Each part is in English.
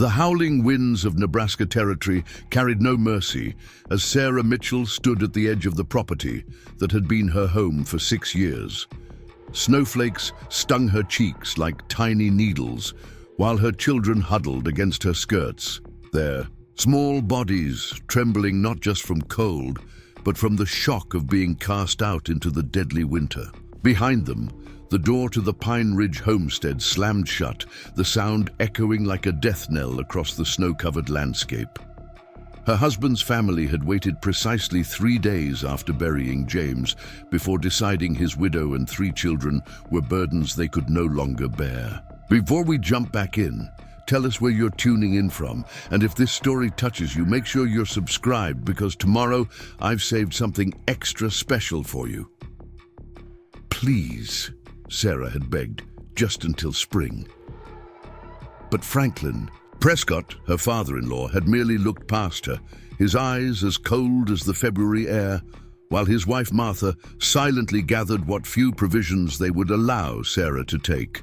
The howling winds of Nebraska Territory carried no mercy as Sarah Mitchell stood at the edge of the property that had been her home for 6 years. Snowflakes stung her cheeks like tiny needles, while her children huddled against her skirts, their small bodies trembling not just from cold, but from the shock of being cast out into the deadly winter. Behind them, the door to the Pine Ridge homestead slammed shut, the sound echoing like a death knell across the snow-covered landscape. Her husband's family had waited precisely 3 days after burying James before deciding his widow and 3 children were burdens they could no longer bear. Before we jump back in, tell us where you're tuning in from, and if this story touches you, make sure you're subscribed because tomorrow I've saved something extra special for you. Please, Sarah had begged, just until spring. But Franklin Prescott, her father-in-law, had merely looked past her, his eyes as cold as the February air, while his wife Martha silently gathered what few provisions they would allow Sarah to take.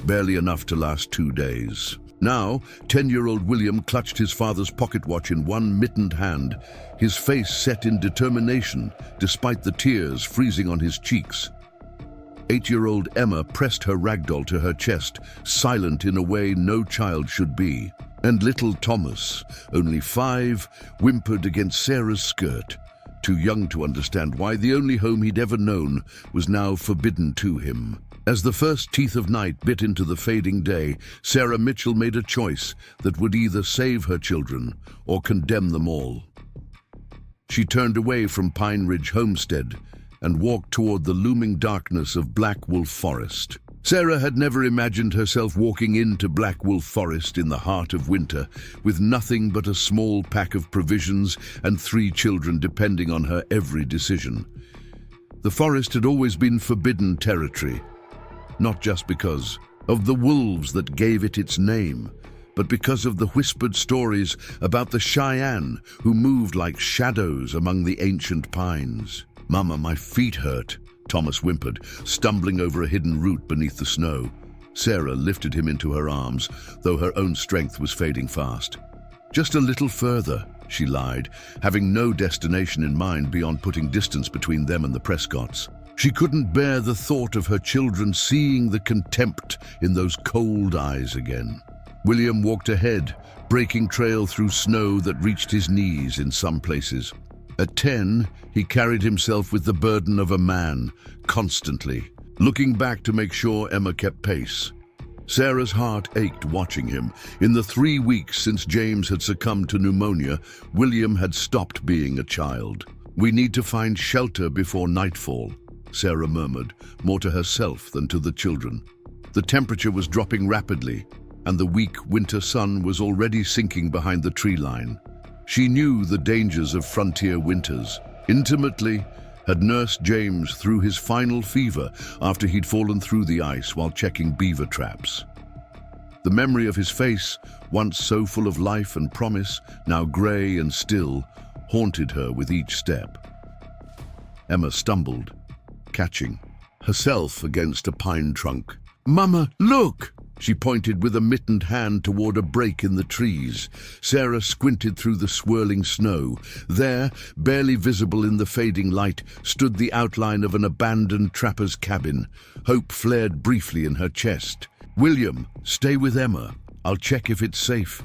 Barely enough to last 2 days. Now, 10-year-old William clutched his father's pocket watch in one mittened hand, his face set in determination despite the tears freezing on his cheeks. 8-year-old Emma pressed her ragdoll to her chest, silent in a way no child should be. And little Thomas, only 5, whimpered against Sarah's skirt, too young to understand why the only home he'd ever known was now forbidden to him. As the first teeth of night bit into the fading day, Sarah Mitchell made a choice that would either save her children or condemn them all. She turned away from Pine Ridge Homestead and walked toward the looming darkness of Black Wolf Forest. Sarah had never imagined herself walking into Black Wolf Forest in the heart of winter, with nothing but a small pack of provisions and 3 children depending on her every decision. The forest had always been forbidden territory, not just because of the wolves that gave it its name, but because of the whispered stories about the Cheyenne who moved like shadows among the ancient pines. "Mama, my feet hurt," Thomas whimpered, stumbling over a hidden root beneath the snow. Sarah lifted him into her arms, though her own strength was fading fast. "Just a little further," she lied, having no destination in mind beyond putting distance between them and the Prescotts. She couldn't bear the thought of her children seeing the contempt in those cold eyes again. William walked ahead, breaking trail through snow that reached his knees in some places. At 10, he carried himself with the burden of a man, constantly, looking back to make sure Emma kept pace. Sarah's heart ached watching him. In the 3 weeks since James had succumbed to pneumonia, William had stopped being a child. "We need to find shelter before nightfall," Sarah murmured, more to herself than to the children. The temperature was dropping rapidly, and the weak winter sun was already sinking behind the tree line. She knew the dangers of frontier winters, intimately, had nursed James through his final fever after he'd fallen through the ice while checking beaver traps. The memory of his face, once so full of life and promise, now gray and still, haunted her with each step. Emma stumbled, catching herself against a pine trunk. "Mama, look!" She pointed with a mittened hand toward a break in the trees. Sarah squinted through the swirling snow. There, barely visible in the fading light, stood the outline of an abandoned trapper's cabin. Hope flared briefly in her chest. "William, stay with Emma. I'll check if it's safe."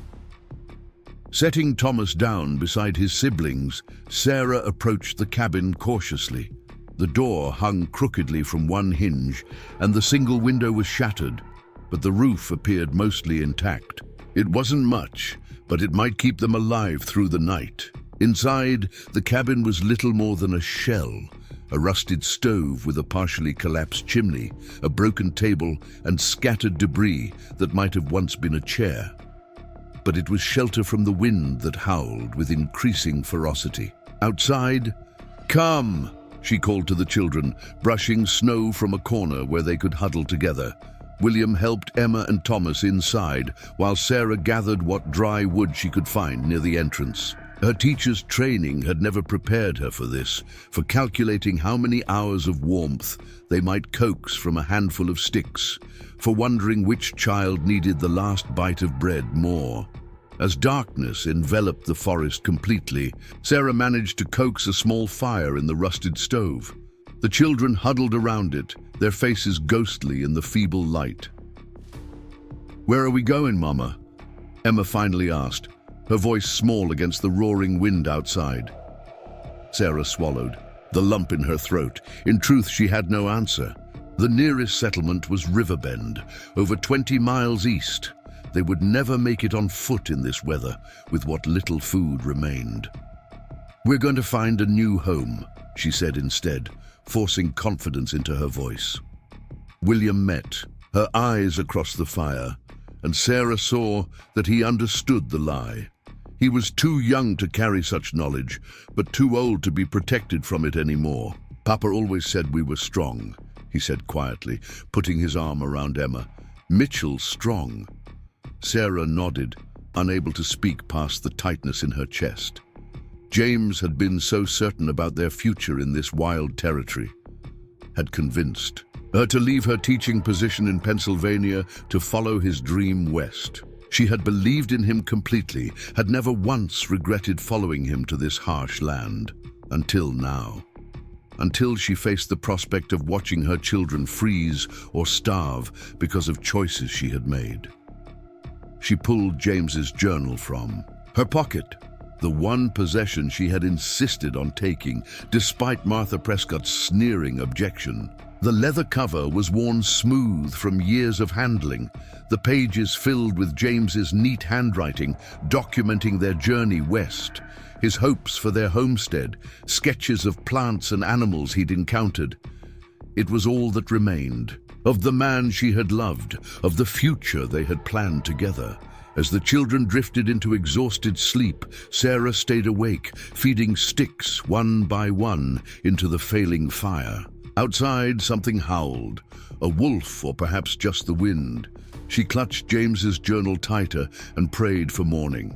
Setting Thomas down beside his siblings, Sarah approached the cabin cautiously. The door hung crookedly from one hinge, and the single window was shattered, but the roof appeared mostly intact. It wasn't much, but it might keep them alive through the night. Inside, the cabin was little more than a shell, a rusted stove with a partially collapsed chimney, a broken table, and scattered debris that might have once been a chair. But it was shelter from the wind that howled with increasing ferocity. Outside, "Come!" she called to the children, brushing snow from a corner where they could huddle together. William helped Emma and Thomas inside, while Sarah gathered what dry wood she could find near the entrance. Her teacher's training had never prepared her for this, for calculating how many hours of warmth they might coax from a handful of sticks, for wondering which child needed the last bite of bread more. As darkness enveloped the forest completely, Sarah managed to coax a small fire in the rusted stove. The children huddled around it, their faces ghostly in the feeble light. "Where are we going, Mama?" Emma finally asked, her voice small against the roaring wind outside. Sarah swallowed, the lump in her throat. In truth, she had no answer. The nearest settlement was Riverbend, over 20 miles east. They would never make it on foot in this weather, with what little food remained. "We're going to find a new home," she said instead, forcing confidence into her voice. William met, her eyes across the fire, and Sarah saw that he understood the lie. He was too young to carry such knowledge, but too old to be protected from it anymore. "Papa always said we were strong," he said quietly, putting his arm around Emma. "Mitchell strong." Sarah nodded, unable to speak past the tightness in her chest. James had been so certain about their future in this wild territory, had convinced her to leave her teaching position in Pennsylvania to follow his dream west. She had believed in him completely, had never once regretted following him to this harsh land. Until now. Until she faced the prospect of watching her children freeze or starve because of choices she had made. She pulled James's journal from her pocket, the one possession she had insisted on taking, despite Martha Prescott's sneering objection. The leather cover was worn smooth from years of handling, the pages filled with James's neat handwriting, documenting their journey west, his hopes for their homestead, sketches of plants and animals he'd encountered. It was all that remained, of the man she had loved, of the future they had planned together. As the children drifted into exhausted sleep, Sarah stayed awake, feeding sticks one by one into the failing fire. Outside, something howled, a wolf or perhaps just the wind. She clutched James's journal tighter and prayed for morning.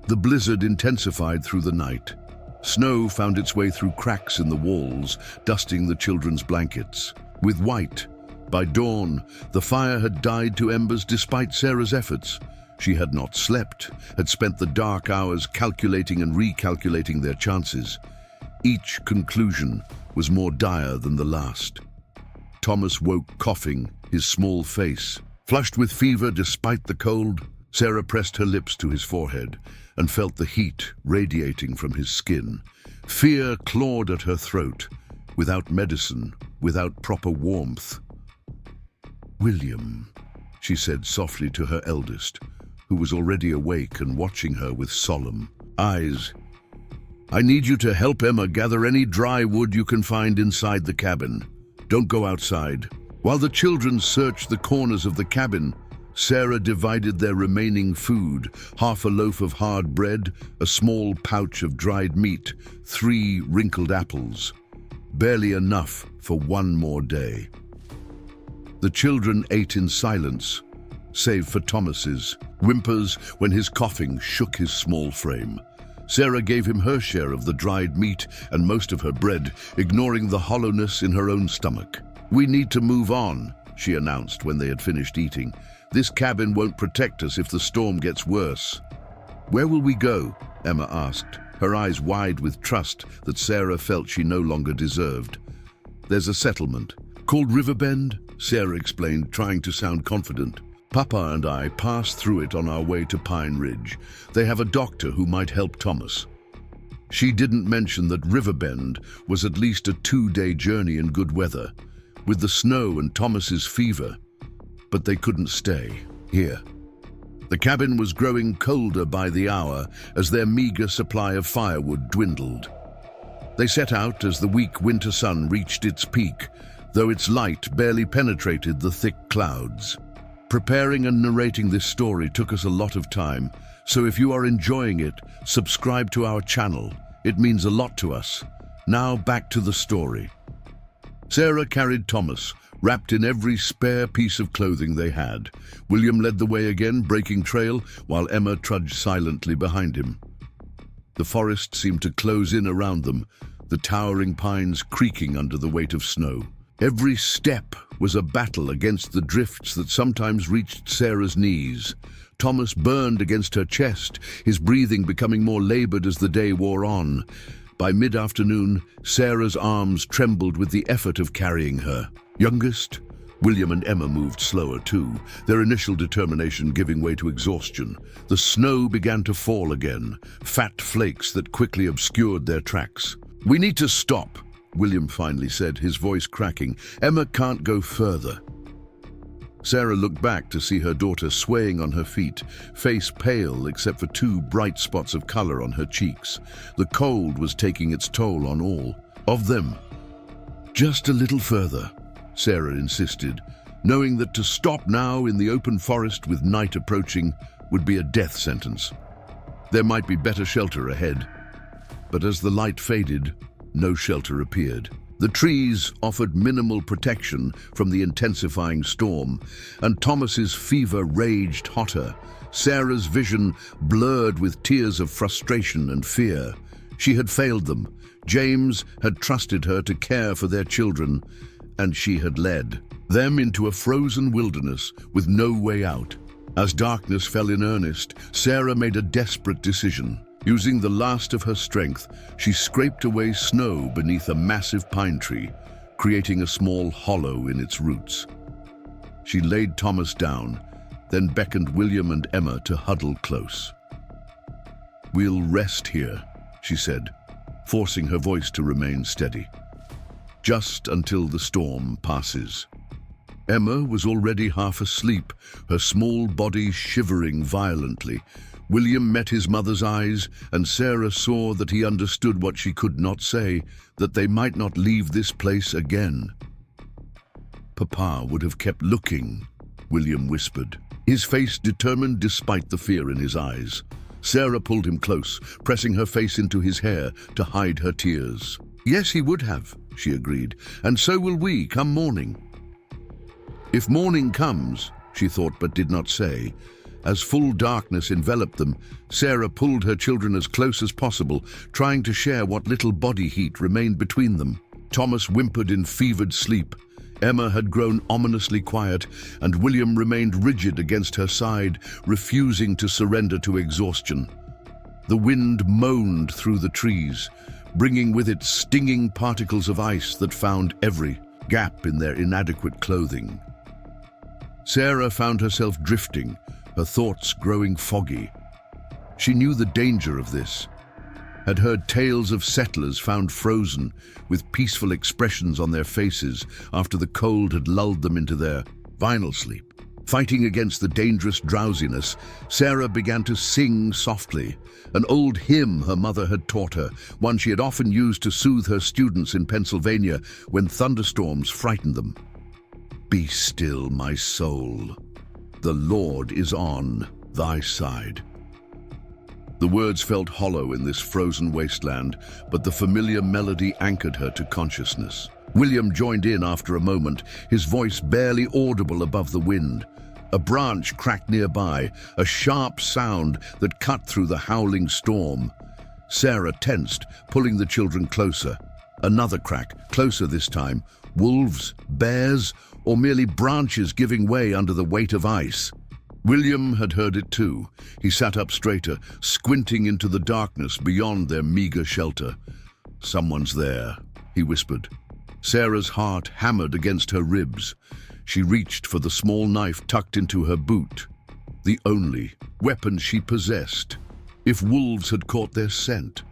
The blizzard intensified through the night. Snow found its way through cracks in the walls, dusting the children's blankets. With white, by dawn, the fire had died to embers despite Sarah's efforts. She had not slept, had spent the dark hours calculating and recalculating their chances. Each conclusion was more dire than the last. Thomas woke coughing, his small face flushed with fever despite the cold. Sarah pressed her lips to his forehead and felt the heat radiating from his skin. Fear clawed at her throat, without medicine, without proper warmth. "William," she said softly to her eldest, who was already awake and watching her with solemn eyes. "I need you to help Emma gather any dry wood you can find inside the cabin. Don't go outside." While the children searched the corners of the cabin, Sarah divided their remaining food, half a loaf of hard bread, a small pouch of dried meat, 3 wrinkled apples. Barely enough for one more day. The children ate in silence, save for Thomas's whimpers when his coughing shook his small frame. Sarah gave him her share of the dried meat and most of her bread, ignoring the hollowness in her own stomach. "We need to move on," she announced when they had finished eating. "This cabin won't protect us if the storm gets worse." "Where will we go?" Emma asked, her eyes wide with trust that Sarah felt she no longer deserved. "There's a settlement called Riverbend," Sarah explained, trying to sound confident. "Papa and I passed through it on our way to Pine Ridge. They have a doctor who might help Thomas." She didn't mention that Riverbend was at least a 2-day journey in good weather, with the snow and Thomas's fever. But they couldn't stay here. The cabin was growing colder by the hour as their meager supply of firewood dwindled. They set out as the weak winter sun reached its peak, though its light barely penetrated the thick clouds. Preparing and narrating this story took us a lot of time, so if you are enjoying it, subscribe to our channel. It means a lot to us. Now back to the story. Sarah carried Thomas, wrapped in every spare piece of clothing they had. William led the way again, breaking trail, while Emma trudged silently behind him. The forest seemed to close in around them, the towering pines creaking under the weight of snow. Every step was a battle against the drifts that sometimes reached Sarah's knees. Thomas burned against her chest, his breathing becoming more labored as the day wore on. By mid-afternoon, Sarah's arms trembled with the effort of carrying her. Youngest, William and Emma moved slower too, their initial determination giving way to exhaustion. The snow began to fall again, fat flakes that quickly obscured their tracks. "We need to stop," William finally said, his voice cracking. "Emma can't go further." Sarah looked back to see her daughter swaying on her feet, face pale except for 2 bright spots of color on her cheeks. The cold was taking its toll on all of them. "Just a little further," Sarah insisted, knowing that to stop now in the open forest with night approaching would be a death sentence. There might be better shelter ahead. But as the light faded, no shelter appeared. The trees offered minimal protection from the intensifying storm, and Thomas's fever raged hotter. Sarah's vision blurred with tears of frustration and fear. She had failed them. James had trusted her to care for their children, and she had led them into a frozen wilderness with no way out. As darkness fell in earnest, Sarah made a desperate decision. Using the last of her strength, she scraped away snow beneath a massive pine tree, creating a small hollow in its roots. She laid Thomas down, then beckoned William and Emma to huddle close. "We'll rest here," she said, forcing her voice to remain steady. "Just until the storm passes." Emma was already half asleep, her small body shivering violently. William met his mother's eyes, and Sarah saw that he understood what she could not say, that they might not leave this place again. "Papa would have kept looking," William whispered, his face determined despite the fear in his eyes. Sarah pulled him close, pressing her face into his hair to hide her tears. "Yes, he would have," she agreed, "and so will we come morning." "If morning comes," she thought but did not say. As full darkness enveloped them, Sarah pulled her children as close as possible, trying to share what little body heat remained between them. Thomas whimpered in fevered sleep. Emma had grown ominously quiet, and William remained rigid against her side, refusing to surrender to exhaustion. The wind moaned through the trees, bringing with it stinging particles of ice that found every gap in their inadequate clothing. Sarah found herself drifting, her thoughts growing foggy. She knew the danger of this, had heard tales of settlers found frozen, with peaceful expressions on their faces after the cold had lulled them into their vinyl sleep. Fighting against the dangerous drowsiness, Sarah began to sing softly, an old hymn her mother had taught her, one she had often used to soothe her students in Pennsylvania when thunderstorms frightened them. "Be still, my soul. The Lord is on thy side." The words felt hollow in this frozen wasteland, but the familiar melody anchored her to consciousness. William joined in after a moment, his voice barely audible above the wind. A branch cracked nearby, a sharp sound that cut through the howling storm. Sarah tensed, pulling the children closer. Another crack, closer this time. Wolves, bears, or merely branches giving way under the weight of ice. William had heard it too. He sat up straighter, squinting into the darkness beyond their meager shelter. "Someone's there," he whispered. Sarah's heart hammered against her ribs. She reached for the small knife tucked into her boot, the only weapon she possessed, if wolves had caught their scent.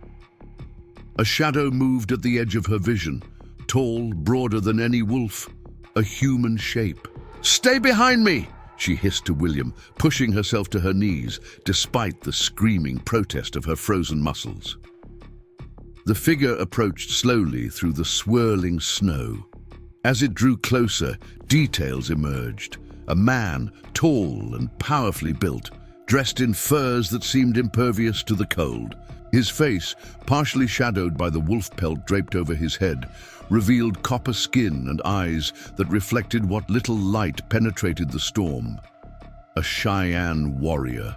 A shadow moved at the edge of her vision, tall, broader than any wolf, a human shape. "Stay behind me!" she hissed to William, pushing herself to her knees, despite the screaming protest of her frozen muscles. The figure approached slowly through the swirling snow. As it drew closer, details emerged. A man, tall and powerfully built, dressed in furs that seemed impervious to the cold. His face, partially shadowed by the wolf pelt draped over his head, revealed copper skin and eyes that reflected what little light penetrated the storm. A Cheyenne warrior.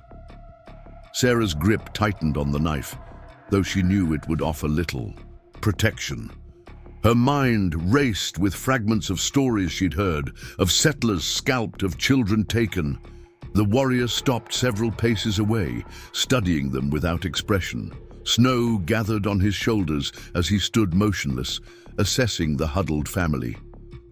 Sarah's grip tightened on the knife. though she knew it would offer little protection. Her mind raced with fragments of stories she'd heard, of settlers scalped, of children taken. The warrior stopped several paces away, studying them without expression. Snow gathered on his shoulders as he stood motionless, assessing the huddled family.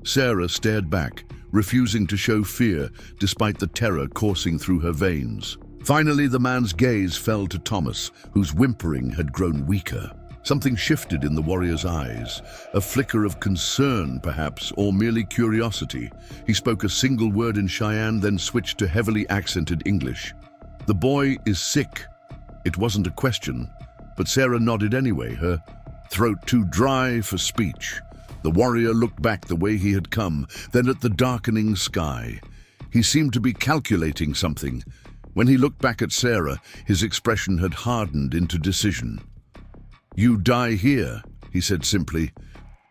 Sarah stared back, refusing to show fear despite the terror coursing through her veins. Finally, the man's gaze fell to Thomas, whose whimpering had grown weaker. Something shifted in the warrior's eyes, a flicker of concern, perhaps, or merely curiosity. He spoke a single word in Cheyenne, then switched to heavily accented English. "The boy is sick." It wasn't a question, but Sarah nodded anyway, her throat too dry for speech. The warrior looked back the way he had come, then at the darkening sky. He seemed to be calculating something. When he looked back at Sarah, his expression had hardened into decision. "You die here," he said simply,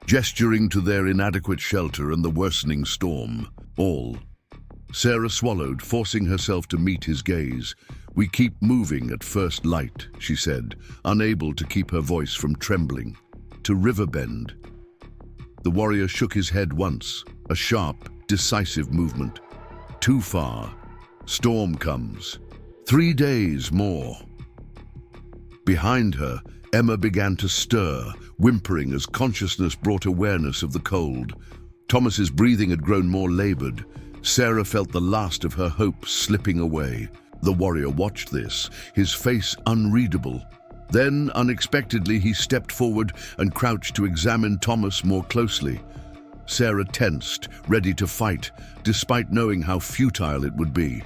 gesturing to their inadequate shelter and the worsening storm. "All." Sarah swallowed, forcing herself to meet his gaze. "We keep moving at first light," she said, unable to keep her voice from trembling. "To Riverbend." The warrior shook his head once, a sharp, decisive movement. "Too far. Storm comes. 3 days more." Behind her, Emma began to stir, whimpering as consciousness brought awareness of the cold. Thomas's breathing had grown more labored. Sarah felt the last of her hope slipping away. The warrior watched this, his face unreadable. Then, unexpectedly, he stepped forward and crouched to examine Thomas more closely. Sarah tensed, ready to fight, despite knowing how futile it would be.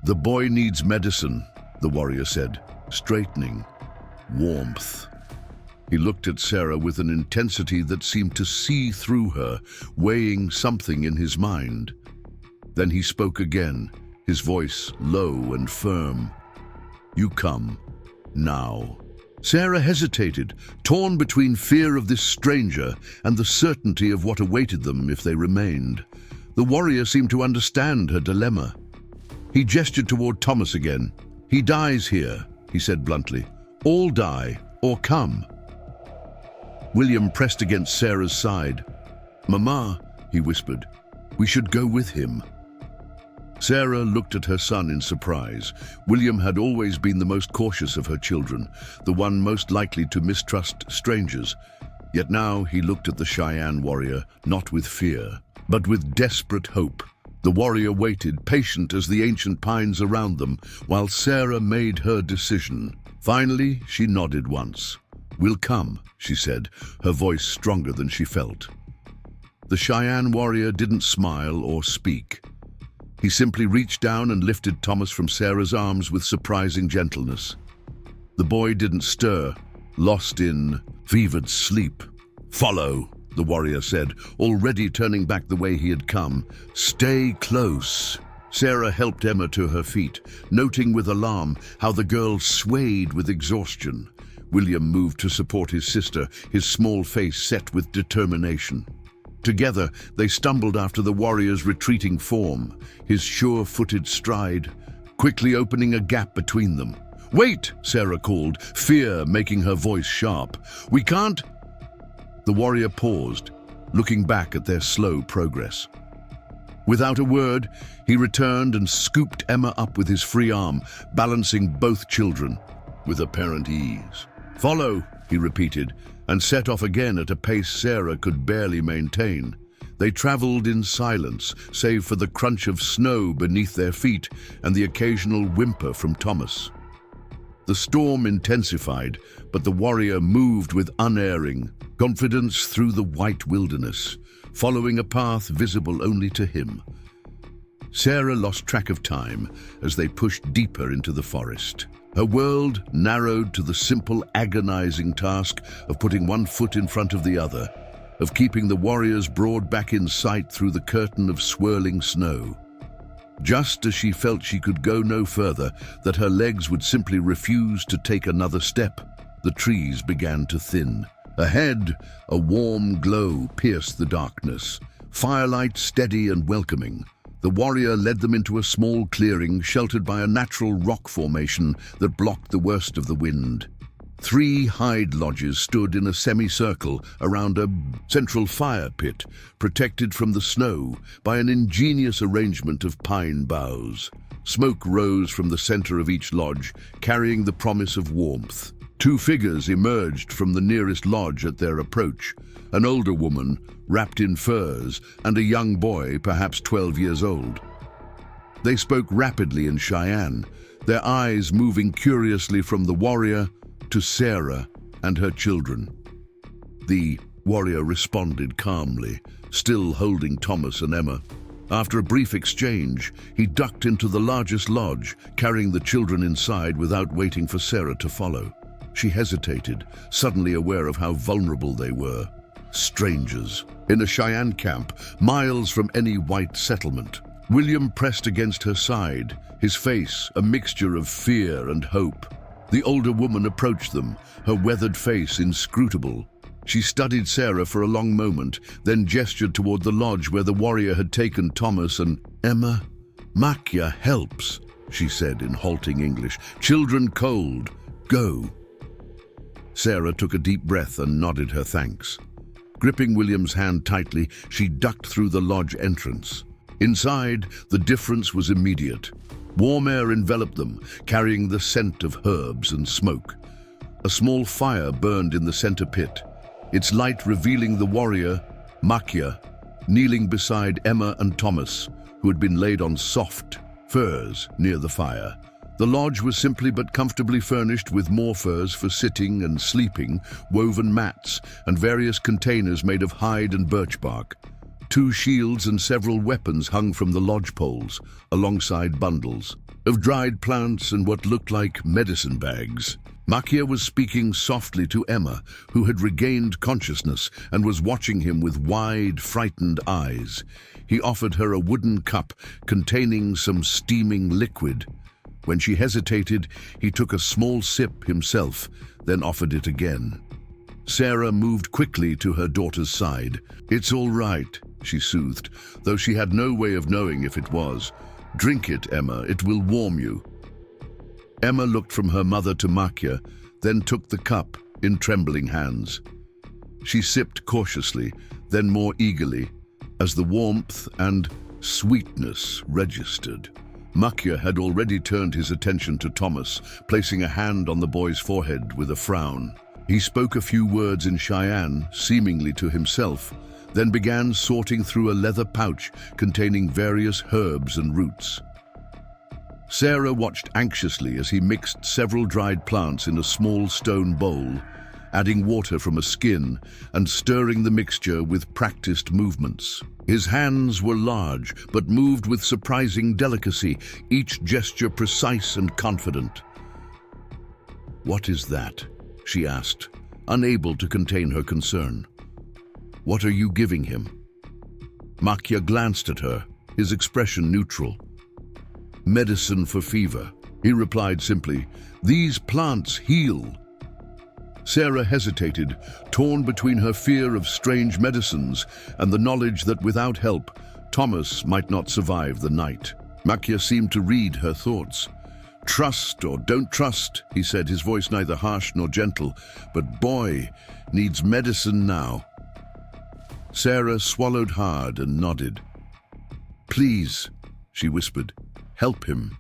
"The boy needs medicine," the warrior said, straightening. Warmth. He looked at Sarah with an intensity that seemed to see through her, weighing something in his mind. Then he spoke again, his voice low and firm. "You come. Now." Sarah hesitated, torn between fear of this stranger and the certainty of what awaited them if they remained. The warrior seemed to understand her dilemma. He gestured toward Thomas again. "He dies here," he said bluntly. "All die, or come." William pressed against Sarah's side. "Mama," he whispered, "we should go with him." Sarah looked at her son in surprise. William had always been the most cautious of her children, the one most likely to mistrust strangers. Yet now he looked at the Cheyenne warrior, not with fear, but with desperate hope. The warrior waited, patient as the ancient pines around them, while Sarah made her decision. Finally, she nodded once. "We'll come," she said, her voice stronger than she felt. The Cheyenne warrior didn't smile or speak. He simply reached down and lifted Thomas from Sarah's arms with surprising gentleness. The boy didn't stir, lost in fevered sleep. "Follow," the warrior said, already turning back the way he had come. "Stay close." Sarah helped Emma to her feet, noting with alarm how the girl swayed with exhaustion. William moved to support his sister, his small face set with determination. Together, they stumbled after the warrior's retreating form, his sure-footed stride, quickly opening a gap between them. "Wait!" Sarah called, fear making her voice sharp. "We can't—" The warrior paused, looking back at their slow progress. Without a word, he returned and scooped Emma up with his free arm, balancing both children with apparent ease. "Follow," he repeated, and set off again at a pace Sarah could barely maintain. They traveled in silence, save for the crunch of snow beneath their feet and the occasional whimper from Thomas. The storm intensified, but the warrior moved with unerring confidence through the white wilderness, following a path visible only to him. Sarah lost track of time as they pushed deeper into the forest. Her world narrowed to the simple, agonizing task of putting one foot in front of the other, of keeping the warrior's broad back in sight through the curtain of swirling snow. Just as she felt she could go no further, that her legs would simply refuse to take another step, the trees began to thin. Ahead, a warm glow pierced the darkness, firelight steady and welcoming. The warrior led them into a small clearing sheltered by a natural rock formation that blocked the worst of the wind. 3 hide lodges stood in a semicircle around a central fire pit, protected from the snow by an ingenious arrangement of pine boughs. Smoke rose from the center of each lodge, carrying the promise of warmth. 2 figures emerged from the nearest lodge at their approach, an older woman, wrapped in furs, and a young boy, perhaps 12 years old. They spoke rapidly in Cheyenne, their eyes moving curiously from the warrior to Sarah and her children. The warrior responded calmly, still holding Thomas and Emma. After a brief exchange, he ducked into the largest lodge, carrying the children inside without waiting for Sarah to follow. She hesitated, suddenly aware of how vulnerable they were. Strangers, in a Cheyenne camp, miles from any white settlement. William pressed against her side, his face a mixture of fear and hope. The older woman approached them, her weathered face inscrutable. She studied Sarah for a long moment, then gestured toward the lodge where the warrior had taken Thomas and Emma. "Makia helps," she said in halting English. "Children cold. Go." Sarah took a deep breath and nodded her thanks. Gripping William's hand tightly, she ducked through the lodge entrance. Inside, the difference was immediate. Warm air enveloped them, carrying the scent of herbs and smoke. A small fire burned in the center pit, its light revealing the warrior, Makia, kneeling beside Emma and Thomas, who had been laid on soft furs near the fire. The lodge was simply but comfortably furnished with more furs for sitting and sleeping, woven mats, and various containers made of hide and birch bark. 2 shields and several weapons hung from the lodge poles, alongside bundles of dried plants and what looked like medicine bags. Makia was speaking softly to Emma, who had regained consciousness and was watching him with wide, frightened eyes. He offered her a wooden cup containing some steaming liquid. When she hesitated, he took a small sip himself, then offered it again. Sarah moved quickly to her daughter's side. "It's all right," she soothed, though she had no way of knowing if it was. "Drink it, Emma, it will warm you." Emma looked from her mother to Makia, then took the cup in trembling hands. She sipped cautiously, then more eagerly, as the warmth and sweetness registered. Makia had already turned his attention to Thomas, placing a hand on the boy's forehead with a frown. He spoke a few words in Cheyenne, seemingly to himself, then began sorting through a leather pouch containing various herbs and roots. Sarah watched anxiously as he mixed several dried plants in a small stone bowl, adding water from a skin and stirring the mixture with practiced movements. His hands were large, but moved with surprising delicacy, each gesture precise and confident. "What is that?" she asked, unable to contain her concern. "What are you giving him?" Makia glanced at her, his expression neutral. "Medicine for fever," he replied simply. "These plants heal." Sarah hesitated, torn between her fear of strange medicines and the knowledge that without help, Thomas might not survive the night. Makia seemed to read her thoughts. "Trust or don't trust," he said, his voice neither harsh nor gentle, "but boy needs medicine now." Sarah swallowed hard and nodded. "Please," she whispered, "help him."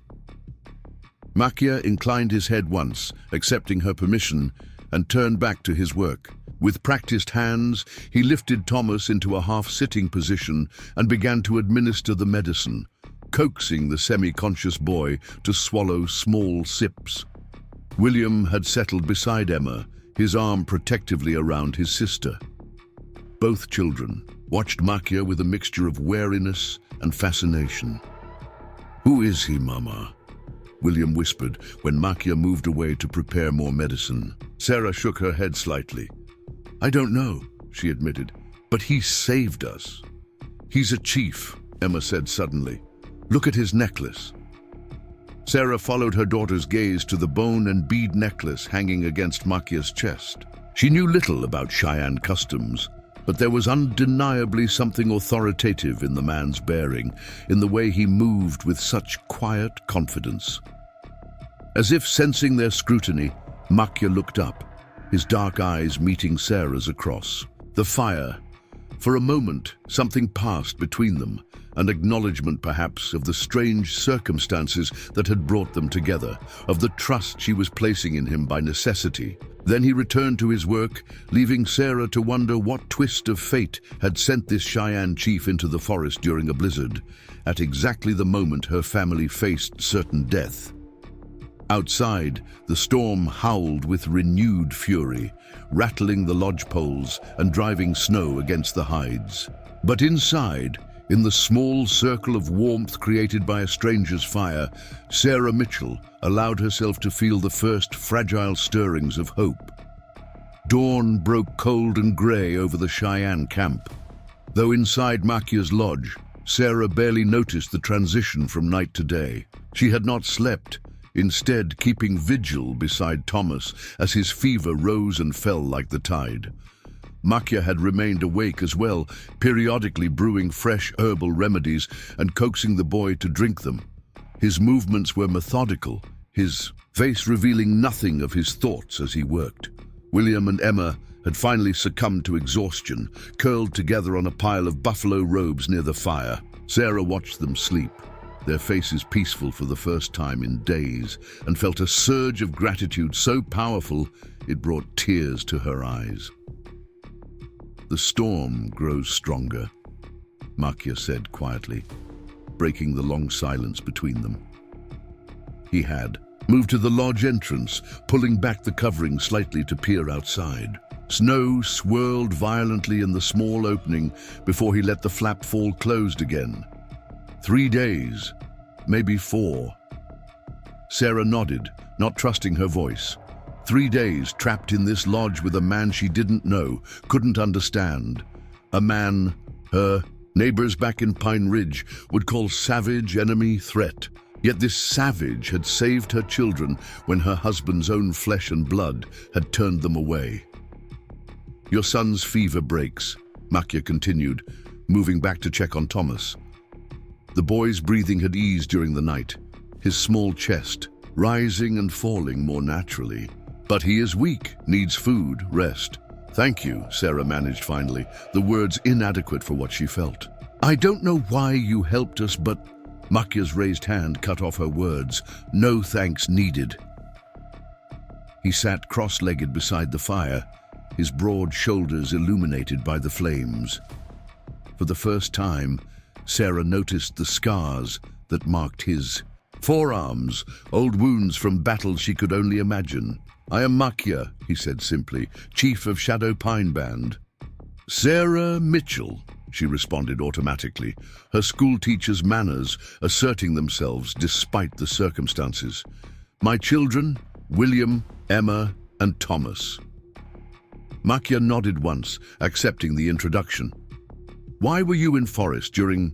Makia inclined his head once, accepting her permission, and turned back to his work. With practiced hands, he lifted Thomas into a half-sitting position and began to administer the medicine, coaxing the semi-conscious boy to swallow small sips. William had settled beside Emma, his arm protectively around his sister. Both children watched Makia with a mixture of wariness and fascination. "Who is he, Mama?" William whispered when Makia moved away to prepare more medicine. Sarah shook her head slightly. "I don't know," she admitted, "but he saved us." "He's a chief," Emma said suddenly. "Look at his necklace." Sarah followed her daughter's gaze to the bone and bead necklace hanging against Makia's chest. She knew little about Cheyenne customs, but there was undeniably something authoritative in the man's bearing, in the way he moved with such quiet confidence. As if sensing their scrutiny, Makia looked up, his dark eyes meeting Sarah's across. The fire. For a moment, something passed between them, an acknowledgement perhaps of the strange circumstances that had brought them together, of the trust she was placing in him by necessity. Then he returned to his work, leaving Sarah to wonder what twist of fate had sent this Cheyenne chief into the forest during a blizzard, at exactly the moment her family faced certain death. Outside, the storm howled with renewed fury, rattling the lodge poles and driving snow against the hides. But inside, in the small circle of warmth created by a stranger's fire, Sarah Mitchell allowed herself to feel the first fragile stirrings of hope. Dawn broke cold and grey over the Cheyenne camp. Though inside Makia's lodge, Sarah barely noticed the transition from night to day. She had not slept, instead keeping vigil beside Thomas as his fever rose and fell like the tide. Makia had remained awake as well, periodically brewing fresh herbal remedies and coaxing the boy to drink them. His movements were methodical, his face revealing nothing of his thoughts as he worked. William and Emma had finally succumbed to exhaustion, curled together on a pile of buffalo robes near the fire. Sarah watched them sleep, their faces peaceful for the first time in days, and felt a surge of gratitude so powerful it brought tears to her eyes. "The storm grows stronger," Makia said quietly, breaking the long silence between them. He had moved to the lodge entrance, pulling back the covering slightly to peer outside. Snow swirled violently in the small opening before he let the flap fall closed again. 3 days, maybe 4. Sarah nodded, not trusting her voice. 3 days trapped in this lodge with a man she didn't know, couldn't understand. A man her neighbors back in Pine Ridge would call savage, enemy, threat. Yet this savage had saved her children when her husband's own flesh and blood had turned them away. "Your son's fever breaks," Makia continued, moving back to check on Thomas. The boy's breathing had eased during the night, his small chest rising and falling more naturally. "But he is weak, needs food, rest." "Thank you," Sarah managed finally, the words inadequate for what she felt. "I don't know why you helped us, but..." Makia's raised hand cut off her words. "No thanks needed." He sat cross-legged beside the fire, his broad shoulders illuminated by the flames. For the first time, Sarah noticed the scars that marked his forearms, old wounds from battles she could only imagine. "I am Makia," he said simply, "chief of Shadow Pine Band." "Sarah Mitchell," she responded automatically, her school teacher's manners asserting themselves despite the circumstances. "My children, William, Emma, and Thomas." Makia nodded once, accepting the introduction. "Why were you in forest during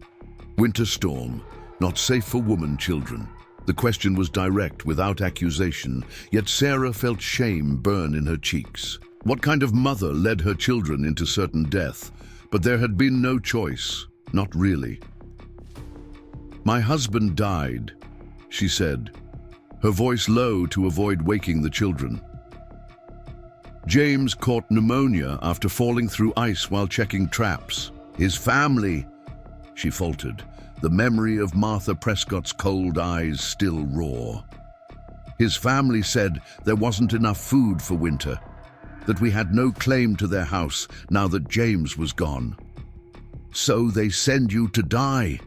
winter storm? Not safe for woman, children." The question was direct, without accusation, yet Sarah felt shame burn in her cheeks. What kind of mother led her children into certain death? But there had been no choice, not really. "My husband died," she said, her voice low to avoid waking the children. "James caught pneumonia after falling through ice while checking traps. His family," she faltered, the memory of Martha Prescott's cold eyes still raw. "His family said there wasn't enough food for winter, that we had no claim to their house now that James was gone." "So they send you to die,"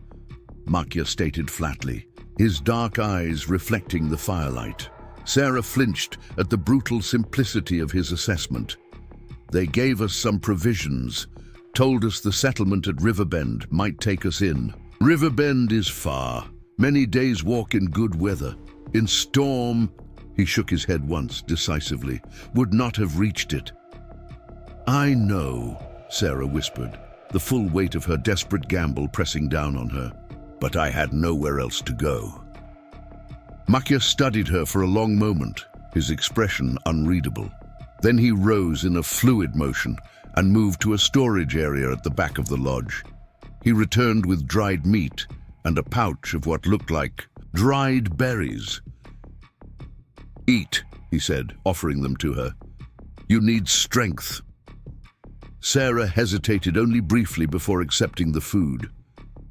Makia stated flatly, his dark eyes reflecting the firelight. Sarah flinched at the brutal simplicity of his assessment. "They gave us some provisions, told us the settlement at Riverbend might take us in. Riverbend is far, many days' walk in good weather. In storm," he shook his head once decisively, "would not have reached it." "I know," Sarah whispered, the full weight of her desperate gamble pressing down on her. "But I had nowhere else to go." Makia studied her for a long moment, his expression unreadable. Then he rose in a fluid motion and moved to a storage area at the back of the lodge. He returned with dried meat and a pouch of what looked like dried berries. "Eat," he said, offering them to her. You need strength." Sarah hesitated only briefly before accepting the food.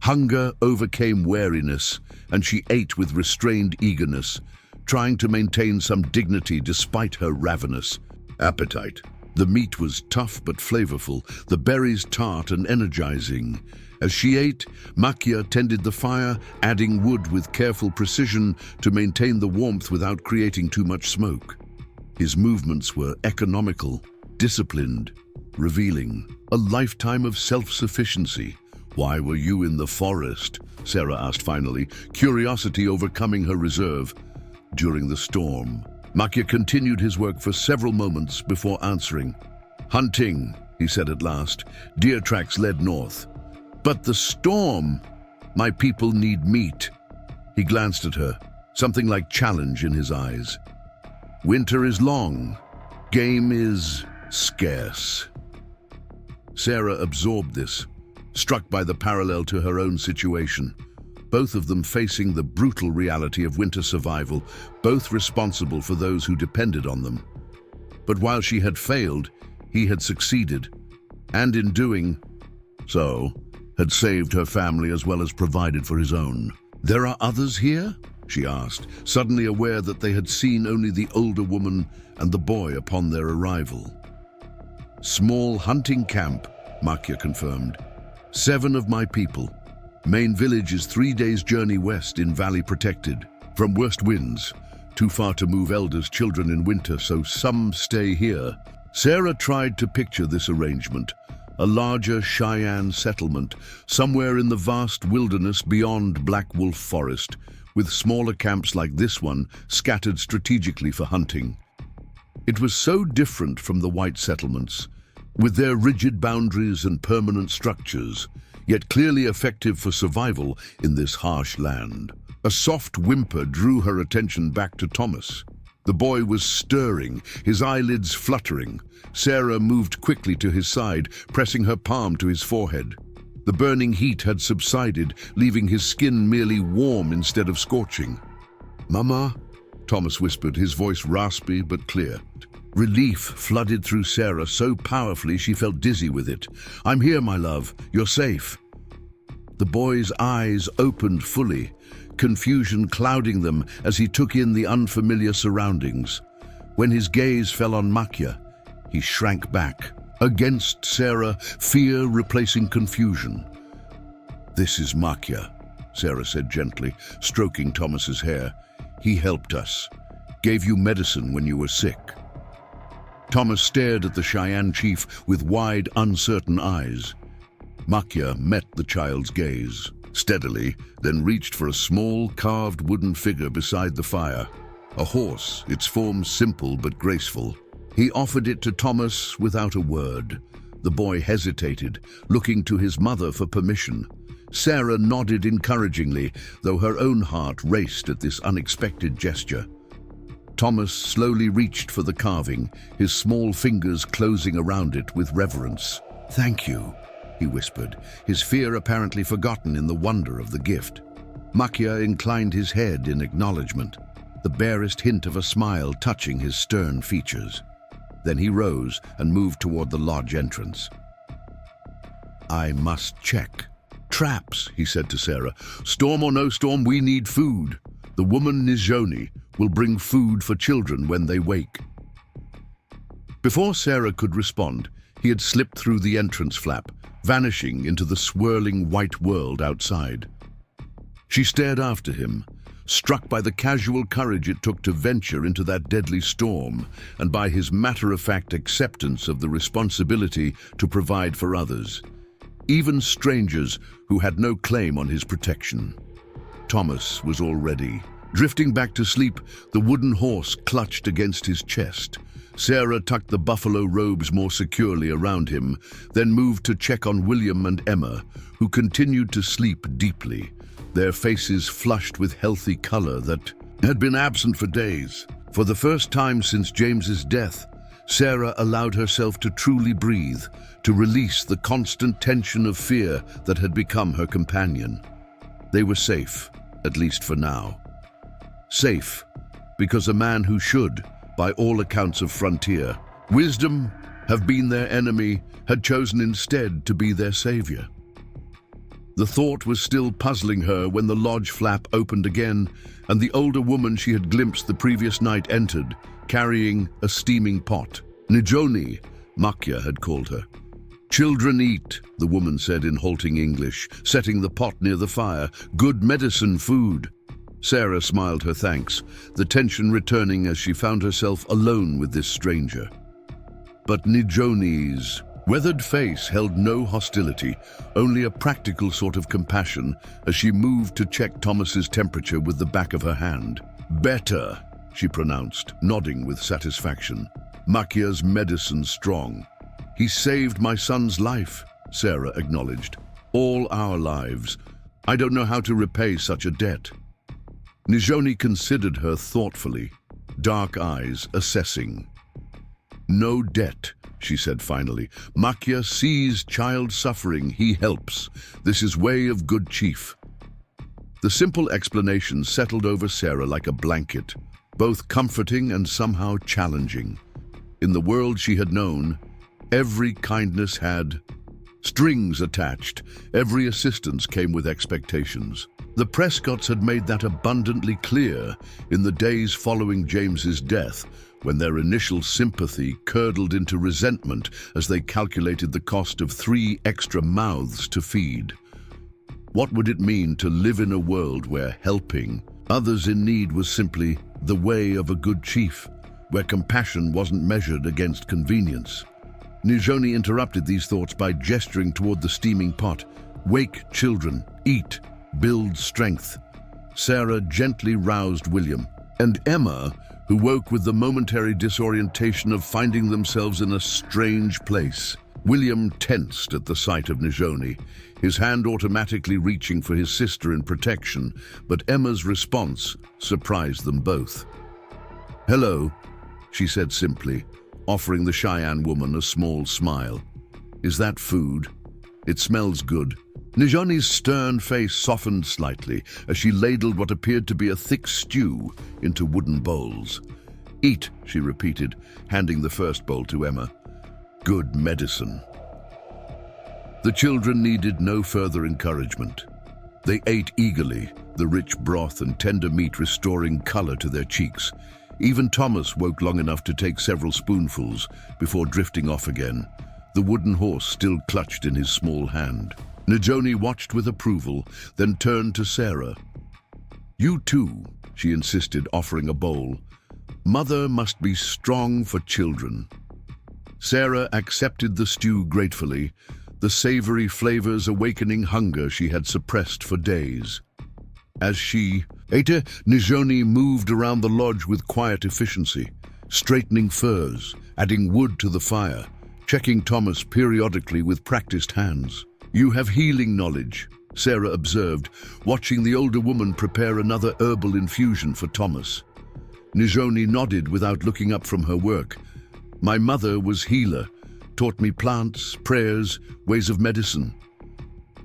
Hunger overcame wariness, and she ate with restrained eagerness, trying to maintain some dignity despite her ravenous appetite. The meat was tough but flavorful, the berries tart and energizing. As she ate, Makia tended the fire, adding wood with careful precision to maintain the warmth without creating too much smoke. His movements were economical, disciplined, revealing a lifetime of self-sufficiency. "Why were you in the forest?" Sarah asked finally, curiosity overcoming her reserve. "During the storm." Makia continued his work for several moments before answering. "Hunting," he said at last. "Deer tracks led north." "But the storm! My people need meat." He glanced at her, something like challenge in his eyes. "Winter is long. Game is scarce." Sarah absorbed this, struck by the parallel to her own situation. Both of them facing the brutal reality of winter survival, both responsible for those who depended on them. But while she had failed, he had succeeded, and in doing so, had saved her family as well as provided for his own. "There are others here?" she asked, suddenly aware that they had seen only the older woman and the boy upon their arrival. "Small hunting camp," Makia confirmed. "7 of my people. Main village is 3 days' journey west in valley protected from worst winds. Too far to move elders' children in winter, so some stay here." Sarah tried to picture this arrangement, a larger Cheyenne settlement, somewhere in the vast wilderness beyond Black Wolf Forest, with smaller camps like this one scattered strategically for hunting. It was so different from the white settlements, with their rigid boundaries and permanent structures, yet clearly effective for survival in this harsh land. A soft whimper drew her attention back to Thomas. The boy was stirring, his eyelids fluttering. Sarah moved quickly to his side, pressing her palm to his forehead. The burning heat had subsided, leaving his skin merely warm instead of scorching. "Mama?" Thomas whispered, his voice raspy but clear. Relief flooded through Sarah so powerfully she felt dizzy with it. "I'm here, my love. You're safe." The boy's eyes opened fully, confusion clouding them as he took in the unfamiliar surroundings. When his gaze fell on Makia, he shrank back. Against Sarah, fear replacing confusion. "This is Makia," Sarah said gently, stroking Thomas's hair. "He helped us. Gave you medicine when you were sick." Thomas stared at the Cheyenne chief with wide, uncertain eyes. Makia met the child's gaze steadily, then reached for a small, carved wooden figure beside the fire. A horse, its form simple but graceful. He offered it to Thomas without a word. The boy hesitated, looking to his mother for permission. Sarah nodded encouragingly, though her own heart raced at this unexpected gesture. Thomas slowly reached for the carving, his small fingers closing around it with reverence. "Thank you," he whispered, his fear apparently forgotten in the wonder of the gift. Makia inclined his head in acknowledgement, the barest hint of a smile touching his stern features. Then he rose and moved toward the lodge entrance. "I must check. Traps," he said to Sarah. "Storm or no storm, we need food. The woman Nijoni will bring food for children when they wake." Before Sarah could respond, he had slipped through the entrance flap, vanishing into the swirling white world outside. She stared after him, struck by the casual courage it took to venture into that deadly storm, and by his matter-of-fact acceptance of the responsibility to provide for others, even strangers who had no claim on his protection. Thomas was already drifting back to sleep, the wooden horse clutched against his chest. Sarah tucked the buffalo robes more securely around him, then moved to check on William and Emma, who continued to sleep deeply, their faces flushed with healthy color that had been absent for days. For the first time since James's death, Sarah allowed herself to truly breathe, to release the constant tension of fear that had become her companion. They were safe, at least for now. Safe, because a man who should, by all accounts of Frontier, Wisdom, have been their enemy, had chosen instead to be their savior. The thought was still puzzling her when the lodge flap opened again, and the older woman she had glimpsed the previous night entered, carrying a steaming pot. Nijoni, Makya had called her. "Children eat," the woman said in halting English, setting the pot near the fire. "Good medicine food." Sarah smiled her thanks, the tension returning as she found herself alone with this stranger. But Nijoni's weathered face held no hostility, only a practical sort of compassion as she moved to check Thomas's temperature with the back of her hand. "Better," she pronounced, nodding with satisfaction. "Makya's medicine strong." "He saved my son's life," Sarah acknowledged. "All our lives. I don't know how to repay such a debt." Nijoni considered her thoughtfully, dark eyes assessing. "No debt," she said finally. "Makya sees child suffering, he helps. This is way of good chief." The simple explanation settled over Sarah like a blanket, both comforting and somehow challenging. In the world she had known, every kindness had strings attached. Every assistance came with expectations. The Prescotts had made that abundantly clear in the days following James's death, when their initial sympathy curdled into resentment as they calculated the cost of 3 extra mouths to feed. What would it mean to live in a world where helping others in need was simply the way of a good chief, where compassion wasn't measured against convenience? Nijoni interrupted these thoughts by gesturing toward the steaming pot. "Wake, children, eat, build strength." Sarah gently roused William, and Emma, who woke with the momentary disorientation of finding themselves in a strange place. William tensed at the sight of Nijoni, his hand automatically reaching for his sister in protection, but Emma's response surprised them both. "Hello," she said simply, offering the Cheyenne woman a small smile. "Is that food? It smells good." Nijoni's stern face softened slightly as she ladled what appeared to be a thick stew into wooden bowls. "Eat," she repeated, handing the first bowl to Emma. "Good medicine." The children needed no further encouragement. They ate eagerly, the rich broth and tender meat restoring color to their cheeks. Even Thomas woke long enough to take several spoonfuls before drifting off again, the wooden horse still clutched in his small hand. Nijoni watched with approval, then turned to Sarah. "You too," she insisted, offering a bowl. "Mother must be strong for children." Sarah accepted the stew gratefully, the savory flavors awakening hunger she had suppressed for days. As she ate, Nijoni moved around the lodge with quiet efficiency, straightening furs, adding wood to the fire, checking Thomas periodically with practiced hands. "You have healing knowledge," Sarah observed, watching the older woman prepare another herbal infusion for Thomas. Nijoni nodded without looking up from her work. "My mother was healer, taught me plants, prayers, ways of medicine."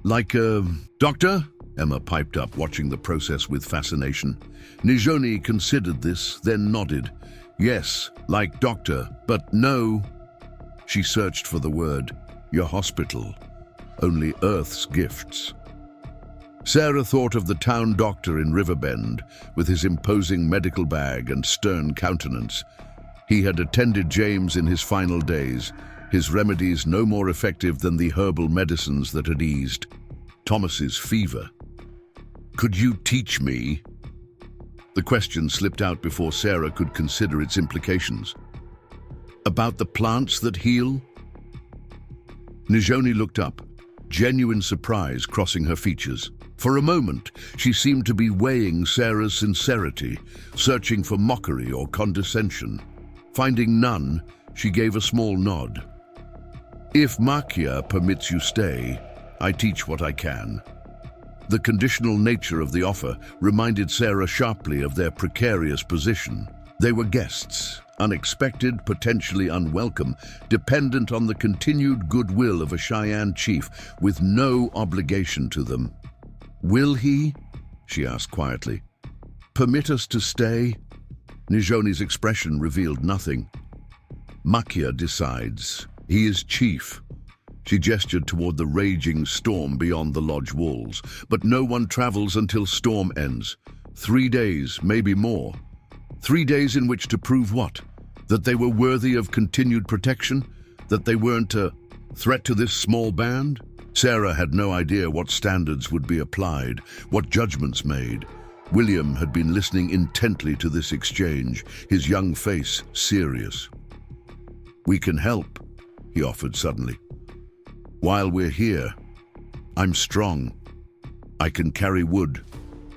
"Like a doctor?" Emma piped up, watching the process with fascination. Nijoni considered this, then nodded. "Yes, like doctor, but no." She searched for the word. "Your hospital. Only Earth's gifts." Sarah thought of the town doctor in Riverbend, with his imposing medical bag and stern countenance. He had attended James in his final days, his remedies no more effective than the herbal medicines that had eased Thomas's fever. "Could you teach me?" The question slipped out before Sarah could consider its implications. "About the plants that heal?" Nijoni looked up, genuine surprise crossing her features. For a moment, she seemed to be weighing Sarah's sincerity, searching for mockery or condescension. Finding none, she gave a small nod. "If Makya permits you stay, I teach what I can." The conditional nature of the offer reminded Sarah sharply of their precarious position. They were guests, unexpected, potentially unwelcome, dependent on the continued goodwill of a Cheyenne chief with no obligation to them. "Will he?" she asked quietly. "Permit us to stay?" Nijoni's expression revealed nothing. Makia decides. He is chief. She gestured toward the raging storm beyond the lodge walls. But no one travels until storm ends. 3 days, maybe more. 3 days in which to prove what? That they were worthy of continued protection? That they weren't a threat to this small band? Sarah had no idea what standards would be applied, what judgments made. William had been listening intently to this exchange, his young face serious. "We can help," he offered suddenly. "While we're here, I'm strong. I can carry wood,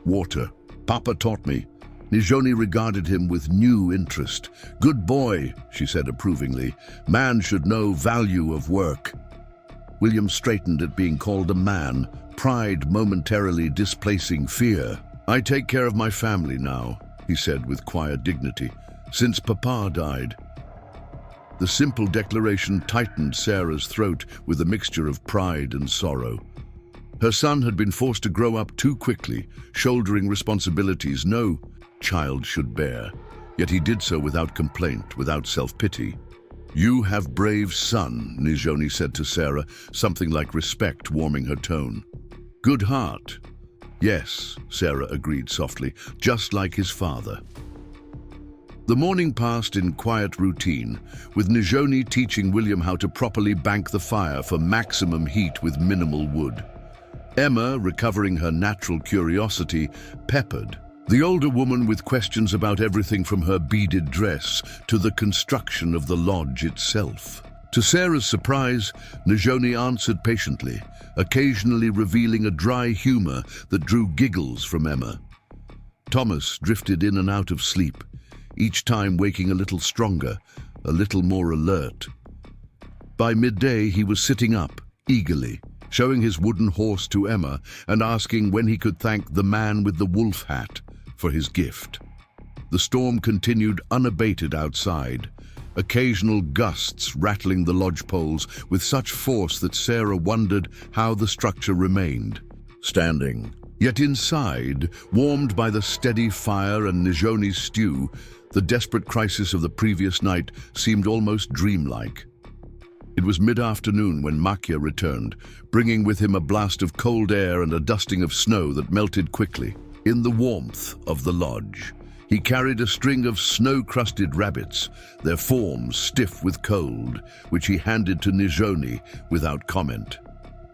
water. Papa taught me." Nijoni regarded him with new interest. "Good boy," she said approvingly. "Man should know value of work." William straightened at being called a man, pride momentarily displacing fear. "I take care of my family now," he said with quiet dignity, "since Papa died." The simple declaration tightened Sarah's throat with a mixture of pride and sorrow. Her son had been forced to grow up too quickly, shouldering responsibilities no child should bear. Yet he did so without complaint, without self-pity. "You have brave son," Nijoni said to Sarah, something like respect warming her tone. "Good heart." "Yes," Sarah agreed softly, "just like his father." The morning passed in quiet routine, with Nijoni teaching William how to properly bank the fire for maximum heat with minimal wood. Emma, recovering her natural curiosity, peppered. The older woman with questions about everything from her beaded dress to the construction of the lodge itself. To Sarah's surprise, Nijoni answered patiently, occasionally revealing a dry humor that drew giggles from Emma. Thomas drifted in and out of sleep, each time waking a little stronger, a little more alert. By midday, he was sitting up, eagerly, showing his wooden horse to Emma and asking when he could thank the man with the wolf hat for his gift. The storm continued unabated outside, occasional gusts rattling the lodge poles with such force that Sarah wondered how the structure remained standing. Yet inside, warmed by the steady fire and Nijoni's stew, the desperate crisis of the previous night seemed almost dreamlike. It was mid-afternoon when Makia returned, bringing with him a blast of cold air and a dusting of snow that melted quickly. In the warmth of the lodge, he carried a string of snow-crusted rabbits, their forms stiff with cold, which he handed to Nijoni without comment.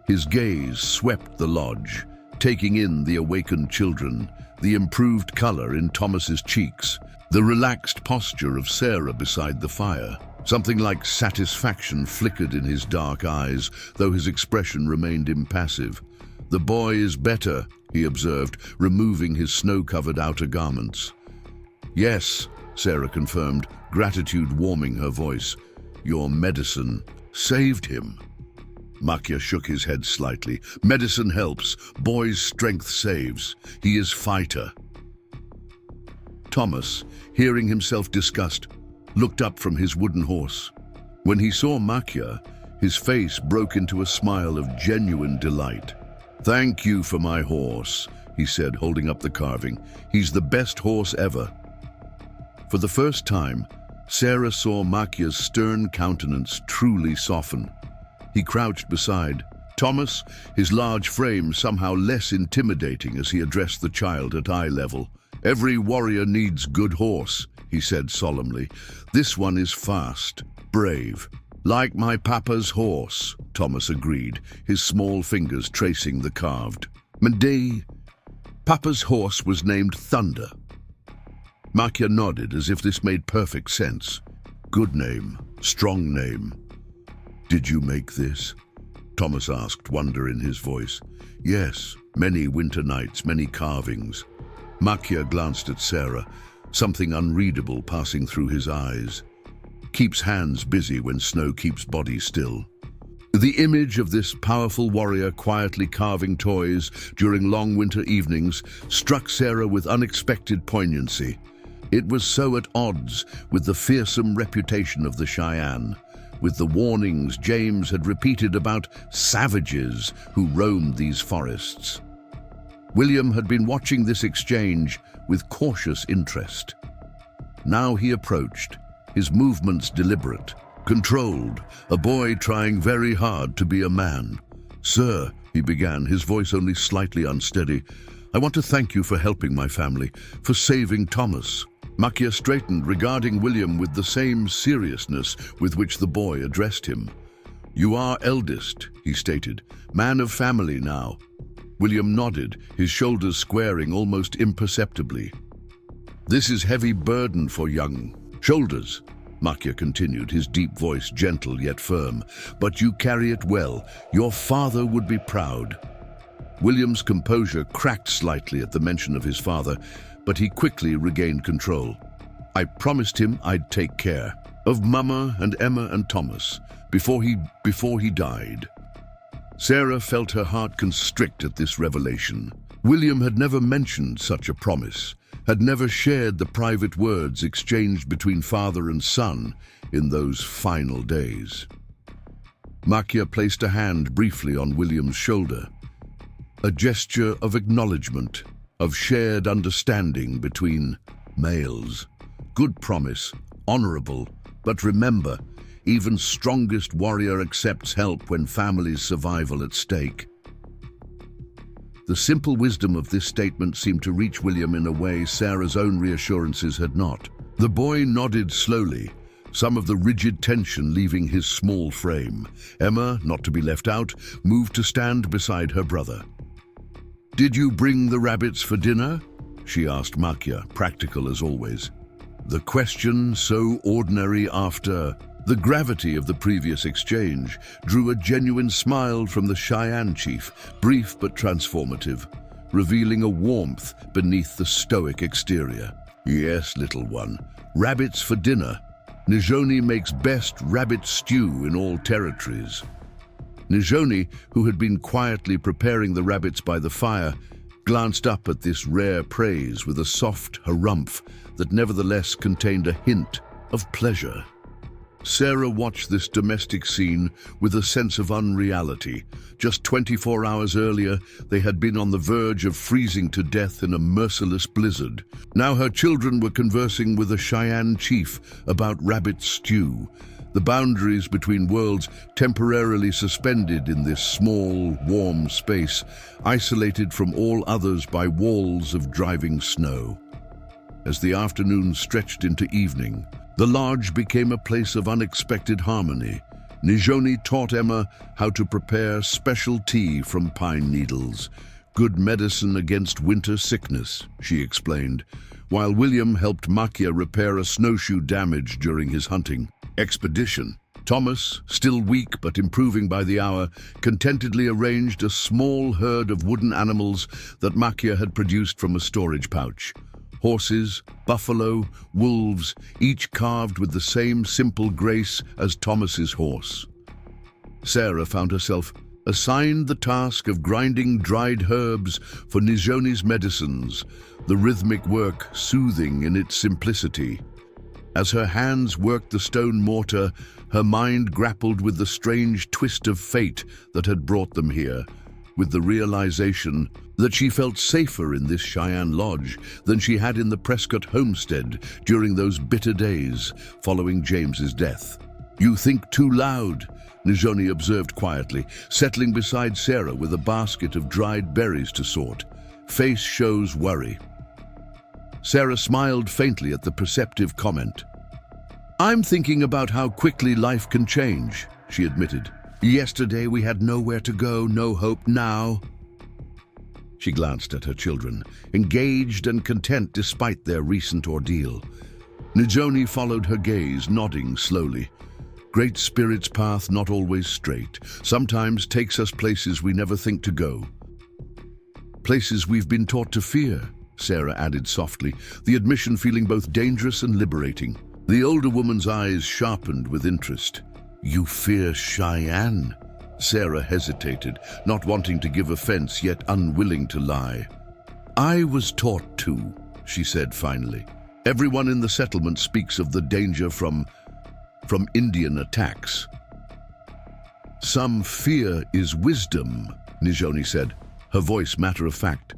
His gaze swept the lodge, taking in the awakened children, the improved color in Thomas's cheeks, the relaxed posture of Sarah beside the fire. Something like satisfaction flickered in his dark eyes, though his expression remained impassive. "The boy is better," he observed, removing his snow-covered outer garments. "Yes," Sarah confirmed, gratitude warming her voice. "Your medicine saved him." Makia shook his head slightly. "Medicine helps. Boy's strength saves. He is fighter." Thomas, hearing himself discussed, looked up from his wooden horse. When he saw Makia, his face broke into a smile of genuine delight. "Thank you for my horse," he said, holding up the carving. "He's the best horse ever." For the first time, Sarah saw Makia's stern countenance truly soften. He crouched beside Thomas, his large frame somehow less intimidating as he addressed the child at eye level. "Every warrior needs good horse," he said solemnly. "This one is fast, brave. Like my papa's horse," Thomas agreed, his small fingers tracing the carved. "Monday, Papa's horse was named Thunder." Makia nodded as if this made perfect sense. "Good name, strong name." "Did you make this?" Thomas asked, wonder in his voice. "Yes, many winter nights, many carvings." Makia glanced at Sarah, something unreadable passing through his eyes. Keeps hands busy when snow keeps body still. The image of this powerful warrior quietly carving toys during long winter evenings struck Sarah with unexpected poignancy. It was so at odds with the fearsome reputation of the Cheyenne, with the warnings James had repeated about savages who roamed these forests. William had been watching this exchange with cautious interest. Now he approached, his movements deliberate, controlled, a boy trying very hard to be a man. "Sir," he began, his voice only slightly unsteady, "I want to thank you for helping my family, for saving Thomas." Makia straightened, regarding William with the same seriousness with which the boy addressed him. "You are eldest," he stated, "man of family now." William nodded, his shoulders squaring almost imperceptibly. "This is heavy burden for young shoulders," Makia continued, his deep voice gentle yet firm. "But you carry it well. Your father would be proud." William's composure cracked slightly at the mention of his father, but he quickly regained control. "I promised him I'd take care of Mama and Emma and Thomas before he died." Sarah felt her heart constrict at this revelation. William had never mentioned such a promise, had never shared the private words exchanged between father and son in those final days. Makia placed a hand briefly on William's shoulder, a gesture of acknowledgement, of shared understanding between males. Good promise, honorable, but remember, even strongest warrior accepts help when family's survival at stake. The simple wisdom of this statement seemed to reach William in a way Sarah's own reassurances had not. The boy nodded slowly, some of the rigid tension leaving his small frame. Emma, not to be left out, moved to stand beside her brother. "Did you bring the rabbits for dinner?" she asked Makia, practical as always. The question, so ordinary after the gravity of the previous exchange, drew a genuine smile from the Cheyenne chief, brief but transformative, revealing a warmth beneath the stoic exterior. "Yes, little one. Rabbits for dinner. Nijoni makes best rabbit stew in all territories." Nijoni, who had been quietly preparing the rabbits by the fire, glanced up at this rare praise with a soft harumph that nevertheless contained a hint of pleasure. Sarah watched this domestic scene with a sense of unreality. Just 24 hours earlier, they had been on the verge of freezing to death in a merciless blizzard. Now her children were conversing with a Cheyenne chief about rabbit stew, the boundaries between worlds temporarily suspended in this small, warm space, isolated from all others by walls of driving snow. As the afternoon stretched into evening, the lodge became a place of unexpected harmony. Nijoni taught Emma how to prepare special tea from pine needles, good medicine against winter sickness, she explained, while William helped Makia repair a snowshoe damaged during his hunting expedition. Thomas, still weak but improving by the hour, contentedly arranged a small herd of wooden animals that Makia had produced from a storage pouch. Horses, buffalo, wolves, each carved with the same simple grace as Thomas's horse. Sarah found herself assigned the task of grinding dried herbs for Nijoni's medicines, the rhythmic work soothing in its simplicity. As her hands worked the stone mortar, her mind grappled with the strange twist of fate that had brought them here, with the realization that she felt safer in this Cheyenne lodge than she had in the Prescott homestead during those bitter days following James's death. "You think too loud," Nijoni observed quietly, settling beside Sarah with a basket of dried berries to sort. Face shows worry. Sarah smiled faintly at the perceptive comment. "I'm thinking about how quickly life can change," she admitted. "Yesterday we had nowhere to go, no hope. Now..." She glanced at her children, engaged and content despite their recent ordeal. Nijoni followed her gaze, nodding slowly. "Great Spirit's path not always straight, sometimes takes us places we never think to go. Places we've been taught to fear," Sarah added softly, the admission feeling both dangerous and liberating. The older woman's eyes sharpened with interest. "You fear Cheyenne?" Sarah hesitated, not wanting to give offense yet unwilling to lie. "I was taught to," she said finally. "Everyone in the settlement speaks of the danger from Indian attacks." "Some fear is wisdom," Nijoni said, her voice matter of fact.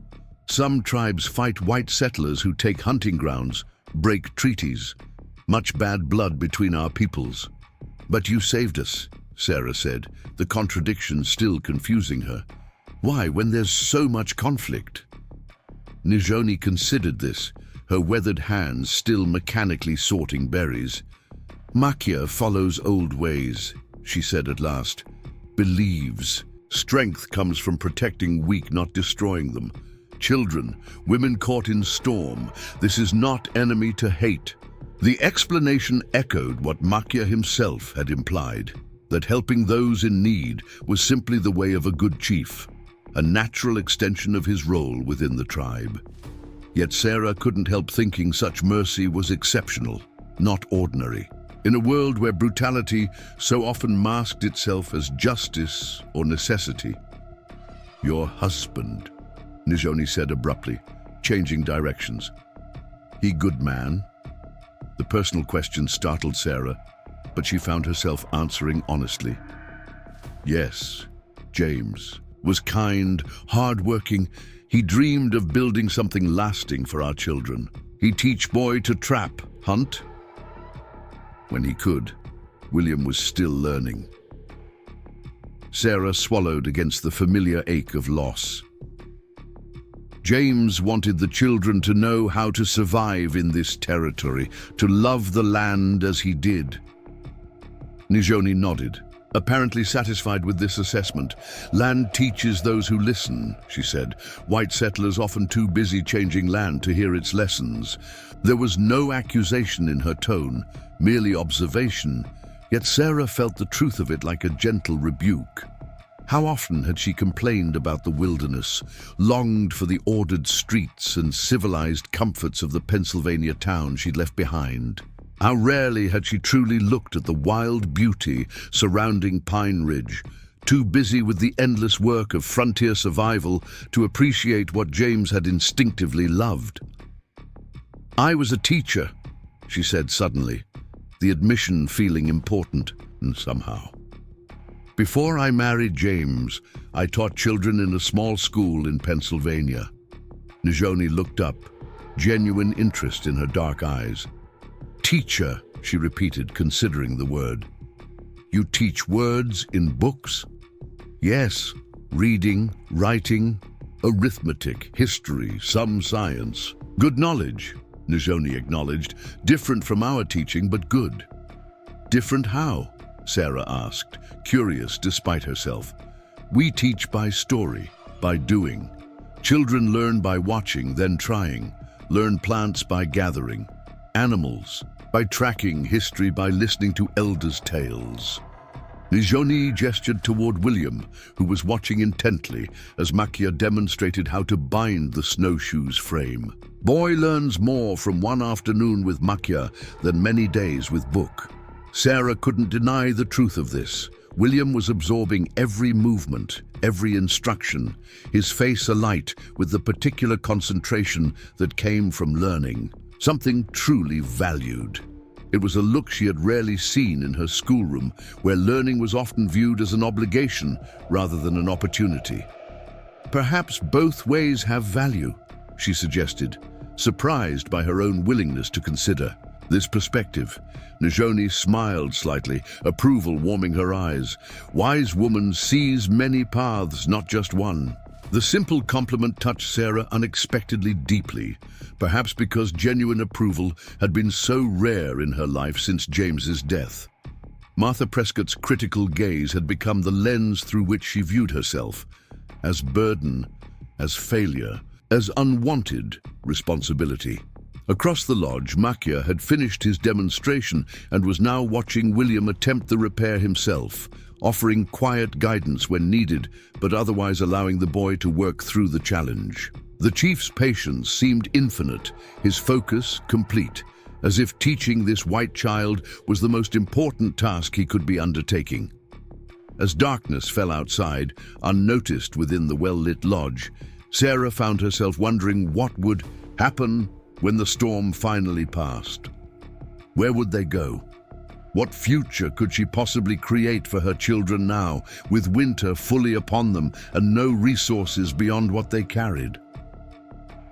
"Some tribes fight white settlers who take hunting grounds, break treaties. Much bad blood between our peoples. But you saved us, Sarah said, the contradiction still confusing her. Why, when there's so much conflict? Nijoni considered this, her weathered hands still mechanically sorting berries. Makia follows old ways, she said at last. Believes. Strength comes from protecting weak, not destroying them. Children, women caught in storm. This is not enemy to hate. The explanation echoed what Makia himself had implied, that helping those in need was simply the way of a good chief, a natural extension of his role within the tribe. Yet Sarah couldn't help thinking such mercy was exceptional, not ordinary. In a world where brutality so often masked itself as justice or necessity. Your husband, Nijoni said abruptly, changing directions. He good man? The personal question startled Sarah, but she found herself answering honestly. Yes, James was kind, hard-working. He dreamed of building something lasting for our children. He teach boy to trap, hunt. When he could, William was still learning. Sarah swallowed against the familiar ache of loss. James wanted the children to know how to survive in this territory, to love the land as he did. Nijoni nodded, apparently satisfied with this assessment. Land teaches those who listen, she said. White settlers often too busy changing land to hear its lessons. There was no accusation in her tone, merely observation, yet Sarah felt the truth of it like a gentle rebuke. How often had she complained about the wilderness, longed for the ordered streets and civilized comforts of the Pennsylvania town she'd left behind. How rarely had she truly looked at the wild beauty surrounding Pine Ridge, too busy with the endless work of frontier survival to appreciate what James had instinctively loved. I was a teacher, she said suddenly, the admission feeling important and somehow. Before I married James, I taught children in a small school in Pennsylvania. Nijoni looked up, genuine interest in her dark eyes. Teacher, she repeated, considering the word. You teach words in books? Yes, reading, writing, arithmetic, history, some science. Good knowledge, Nijoni acknowledged. Different from our teaching, but good. Different how? Sarah asked, curious despite herself. We teach by story, by doing. Children learn by watching, then trying. Learn plants by gathering. Animals, by tracking history, by listening to elders' tales. Nijoni gestured toward William, who was watching intently as Makia demonstrated how to bind the snowshoe's frame. Boy learns more from one afternoon with Makia than many days with book. Sarah couldn't deny the truth of this. William was absorbing every movement, every instruction, his face alight with the particular concentration that came from learning, something truly valued. It was a look she had rarely seen in her schoolroom, where learning was often viewed as an obligation rather than an opportunity. Perhaps both ways have value, she suggested, surprised by her own willingness to consider this perspective. Nijoni smiled slightly, approval warming her eyes. Wise woman sees many paths, not just one. The simple compliment touched Sarah unexpectedly deeply, perhaps because genuine approval had been so rare in her life since James's death. Martha Prescott's critical gaze had become the lens through which she viewed herself, as burden, as failure, as unwanted responsibility. Across the lodge, Makia had finished his demonstration and was now watching William attempt the repair himself, offering quiet guidance when needed, but otherwise allowing the boy to work through the challenge. The chief's patience seemed infinite, his focus complete, as if teaching this white child was the most important task he could be undertaking. As darkness fell outside, unnoticed within the well-lit lodge, Sarah found herself wondering what would happen when the storm finally passed. Where would they go? What future could she possibly create for her children now, with winter fully upon them and no resources beyond what they carried?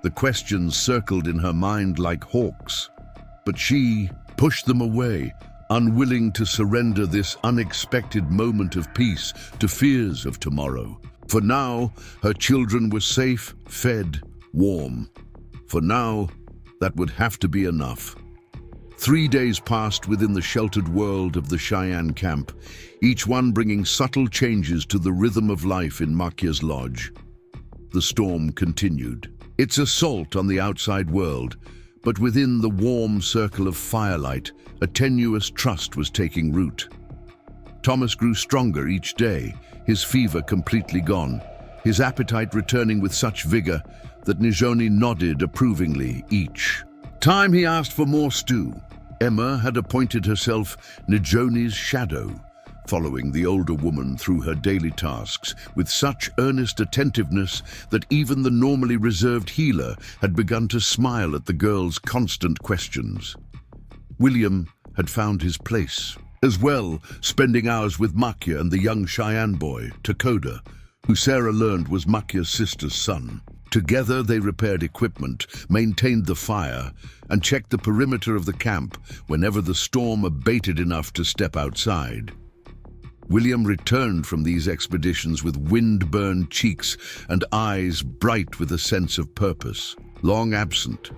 The questions circled in her mind like hawks, but she, pushed them away, unwilling to surrender this unexpected moment of peace to fears of tomorrow. For now, her children were safe, fed, warm. For now, that would have to be enough. 3 days passed within the sheltered world of the Cheyenne camp, each one bringing subtle changes to the rhythm of life in Makya's lodge. The storm continued, its assault on the outside world, but within the warm circle of firelight, a tenuous trust was taking root. Thomas grew stronger each day, his fever completely gone, his appetite returning with such vigor that Nijoni nodded approvingly each time he asked for more stew. Emma had appointed herself Nijoni's shadow, following the older woman through her daily tasks with such earnest attentiveness that even the normally reserved healer had begun to smile at the girl's constant questions. William had found his place as well, spending hours with Makya and the young Cheyenne boy, Takoda, who Sarah learned was Makya's sister's son. Together they repaired equipment, maintained the fire, and checked the perimeter of the camp whenever the storm abated enough to step outside. William returned from these expeditions with wind-burned cheeks and eyes bright with a sense of purpose, long absent.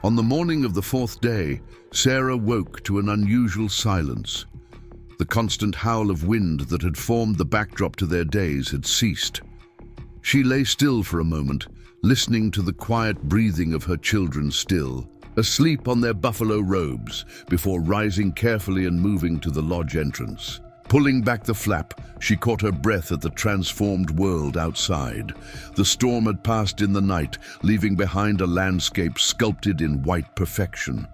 On the morning of the 4th day, Sarah woke to an unusual silence. The constant howl of wind that had formed the backdrop to their days had ceased. She lay still for a moment, listening to the quiet breathing of her children still, asleep on their buffalo robes, before rising carefully and moving to the lodge entrance. Pulling back the flap, she caught her breath at the transformed world outside. The storm had passed in the night, leaving behind a landscape sculpted in white perfection.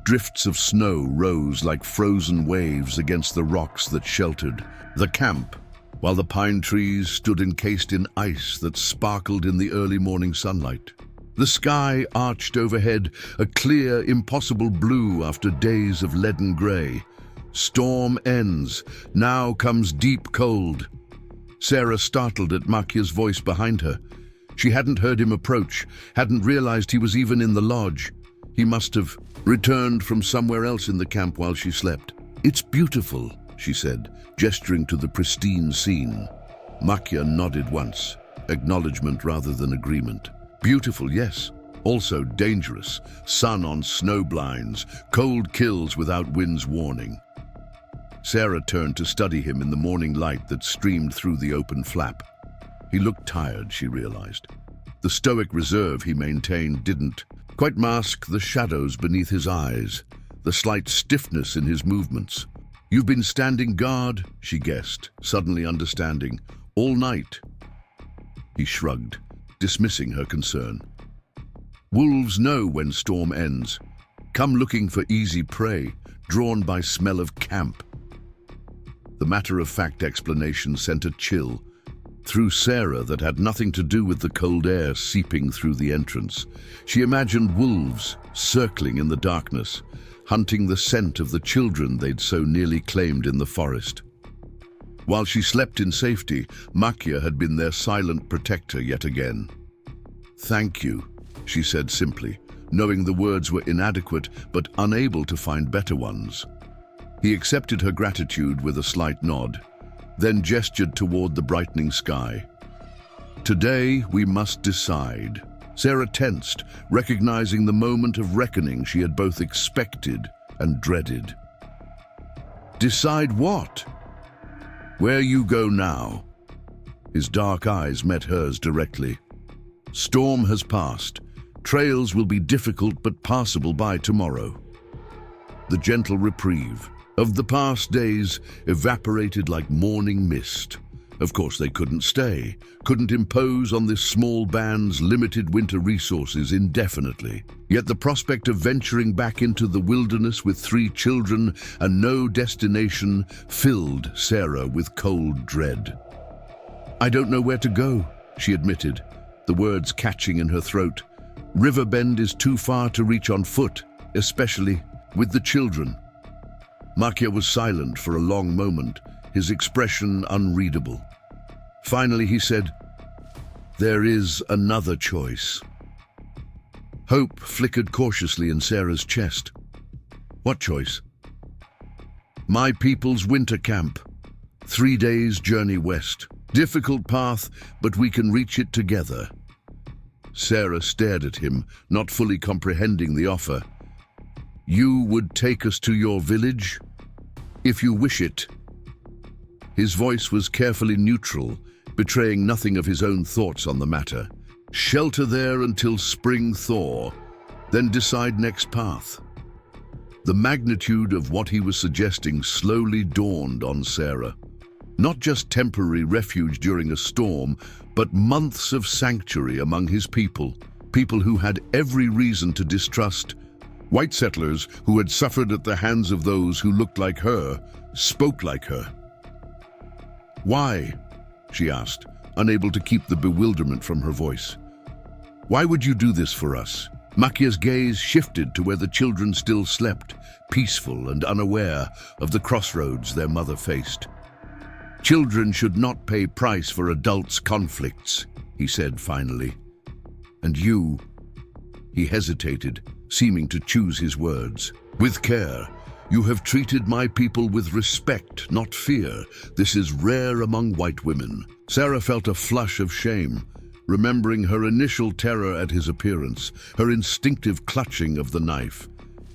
Drifts of snow rose like frozen waves against the rocks that sheltered the camp, while the pine trees stood encased in ice that sparkled in the early morning sunlight. The sky arched overhead, a clear, impossible blue after days of leaden gray. Storm ends, now comes deep cold. Sarah startled at Makya's voice behind her. She hadn't heard him approach, hadn't realized he was even in the lodge. He must have returned from somewhere else in the camp while she slept. "It's beautiful," she said, gesturing to the pristine scene. Makya nodded once, acknowledgement rather than agreement. Beautiful, yes. Also dangerous. Sun on snow blinds, cold kills without wind's warning. Sarah turned to study him in the morning light that streamed through the open flap. He looked tired, she realized. The stoic reserve he maintained didn't quite mask the shadows beneath his eyes, the slight stiffness in his movements. "You've been standing guard," she guessed, suddenly understanding. "All night." He shrugged, dismissing her concern. "Wolves know when storm ends. Come looking for easy prey, drawn by smell of camp." The matter-of-fact explanation sent a chill through Sarah that had nothing to do with the cold air seeping through the entrance. She imagined wolves circling in the darkness, hunting the scent of the children they'd so nearly claimed in the forest. While she slept in safety, Makya had been their silent protector yet again. "Thank you," she said simply, knowing the words were inadequate but unable to find better ones. He accepted her gratitude with a slight nod, then gestured toward the brightening sky. "Today we must decide." Sarah tensed, recognizing the moment of reckoning she had both expected and dreaded. "Decide what?" "Where you go now." His dark eyes met hers directly. "Storm has passed. Trails will be difficult but passable by tomorrow." The gentle reprieve of the past days evaporated like morning mist. Of course they couldn't stay, couldn't impose on this small band's limited winter resources indefinitely. Yet the prospect of venturing back into the wilderness with 3 children and no destination filled Sarah with cold dread. "I don't know where to go," she admitted, the words catching in her throat. "Riverbend is too far to reach on foot, especially with the children." Makya was silent for a long moment, his expression unreadable. Finally he said, "There is another choice." Hope flickered cautiously in Sarah's chest. What choice? My people's winter camp. 3 days' journey west. Difficult path, but we can reach it together. Sarah stared at him, not fully comprehending the offer. You would take us to your village? If you wish it. His voice was carefully neutral, betraying nothing of his own thoughts on the matter. Shelter there until spring thaw, then decide next path. The magnitude of what he was suggesting slowly dawned on Sarah. Not just temporary refuge during a storm, but months of sanctuary among his people who had every reason to distrust. White settlers who had suffered at the hands of those who looked like her, spoke like her. Why? She asked, unable to keep the bewilderment from her voice. Why would you do this for us? Makia's gaze shifted to where the children still slept, peaceful and unaware of the crossroads their mother faced. Children should not pay price for adults' conflicts, he said finally. And you? He hesitated, seeming to choose his words. With care. You have treated my people with respect, not fear. This is rare among white women. Sarah felt a flush of shame, remembering her initial terror at his appearance, her instinctive clutching of the knife.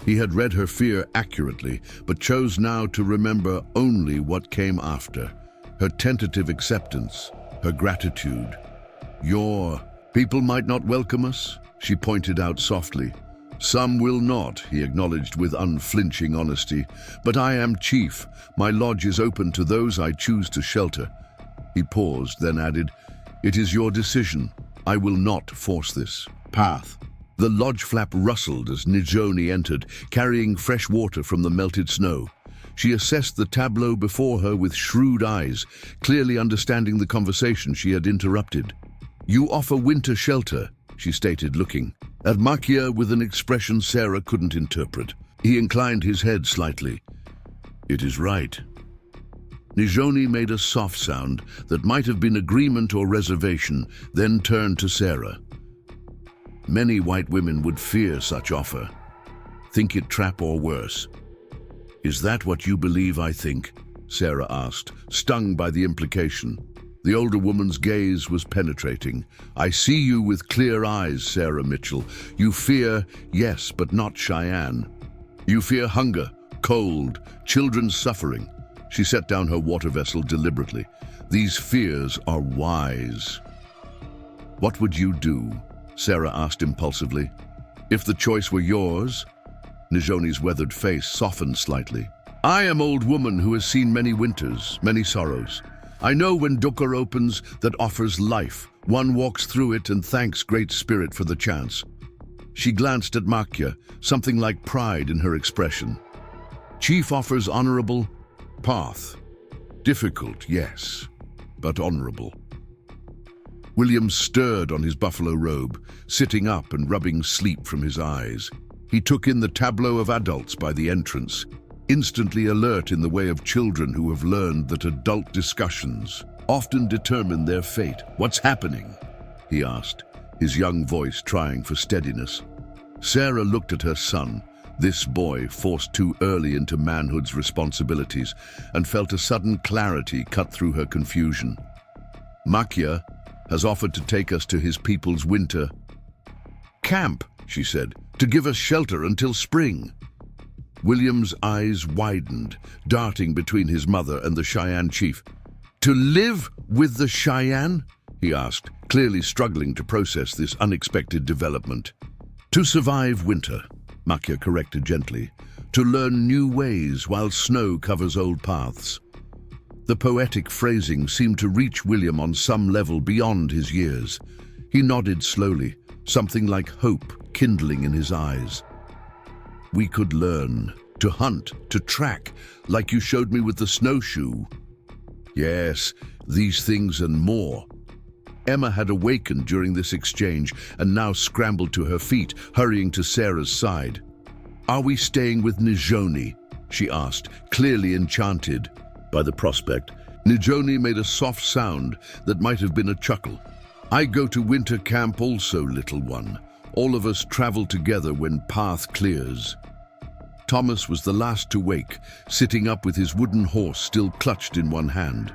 He had read her fear accurately, but chose now to remember only what came after. Her tentative acceptance, her gratitude. Your people might not welcome us, she pointed out softly. Some will not, he acknowledged with unflinching honesty. But I am chief. My lodge is open to those I choose to shelter. He paused, then added, It is your decision. I will not force this path. The lodge flap rustled as Nijoni entered, carrying fresh water from the melted snow. She assessed the tableau before her with shrewd eyes, clearly understanding the conversation she had interrupted. You offer winter shelter, she stated, looking at Makia with an expression Sarah couldn't interpret. He inclined his head slightly. It is right. Nijoni made a soft sound that might have been agreement or reservation, then turned to Sarah. Many white women would fear such offer. Think it trap or worse. Is that what you believe I think? Sarah asked, stung by the implication. The older woman's gaze was penetrating. I see you with clear eyes, Sarah Mitchell. You fear, yes, but not Cheyenne. You fear hunger, cold, children's suffering. She set down her water vessel deliberately. These fears are wise. What would you do? Sarah asked impulsively. If the choice were yours? Nijoni's weathered face softened slightly. I am old woman who has seen many winters, many sorrows. I know when dukkha opens that offers life, one walks through it and thanks Great Spirit for the chance. She glanced at Makia, something like pride in her expression. Chief offers honorable path. Difficult, yes, but honorable. William stirred on his buffalo robe, sitting up and rubbing sleep from his eyes. He took in the tableau of adults by the entrance, instantly alert in the way of children who have learned that adult discussions often determine their fate. What's happening? He asked, his young voice trying for steadiness. Sarah looked at her son, this boy forced too early into manhood's responsibilities, and felt a sudden clarity cut through her confusion. Makia has offered to take us to his people's winter camp, she said, to give us shelter until spring. William's eyes widened, darting between his mother and the Cheyenne chief. To live with the Cheyenne? He asked, clearly struggling to process this unexpected development. To survive winter, Makia corrected gently. To learn new ways while snow covers old paths. The poetic phrasing seemed to reach William on some level beyond his years. He nodded slowly, something like hope kindling in his eyes. We could learn to hunt, to track, like you showed me with the snowshoe. Yes, these things and more. Emma had awakened during this exchange and now scrambled to her feet, hurrying to Sarah's side. Are we staying with Nijoni? She asked, clearly enchanted by the prospect. Nijoni made a soft sound that might have been a chuckle. I go to winter camp also, little one. All of us travel together when path clears. Thomas was the last to wake, sitting up with his wooden horse still clutched in one hand.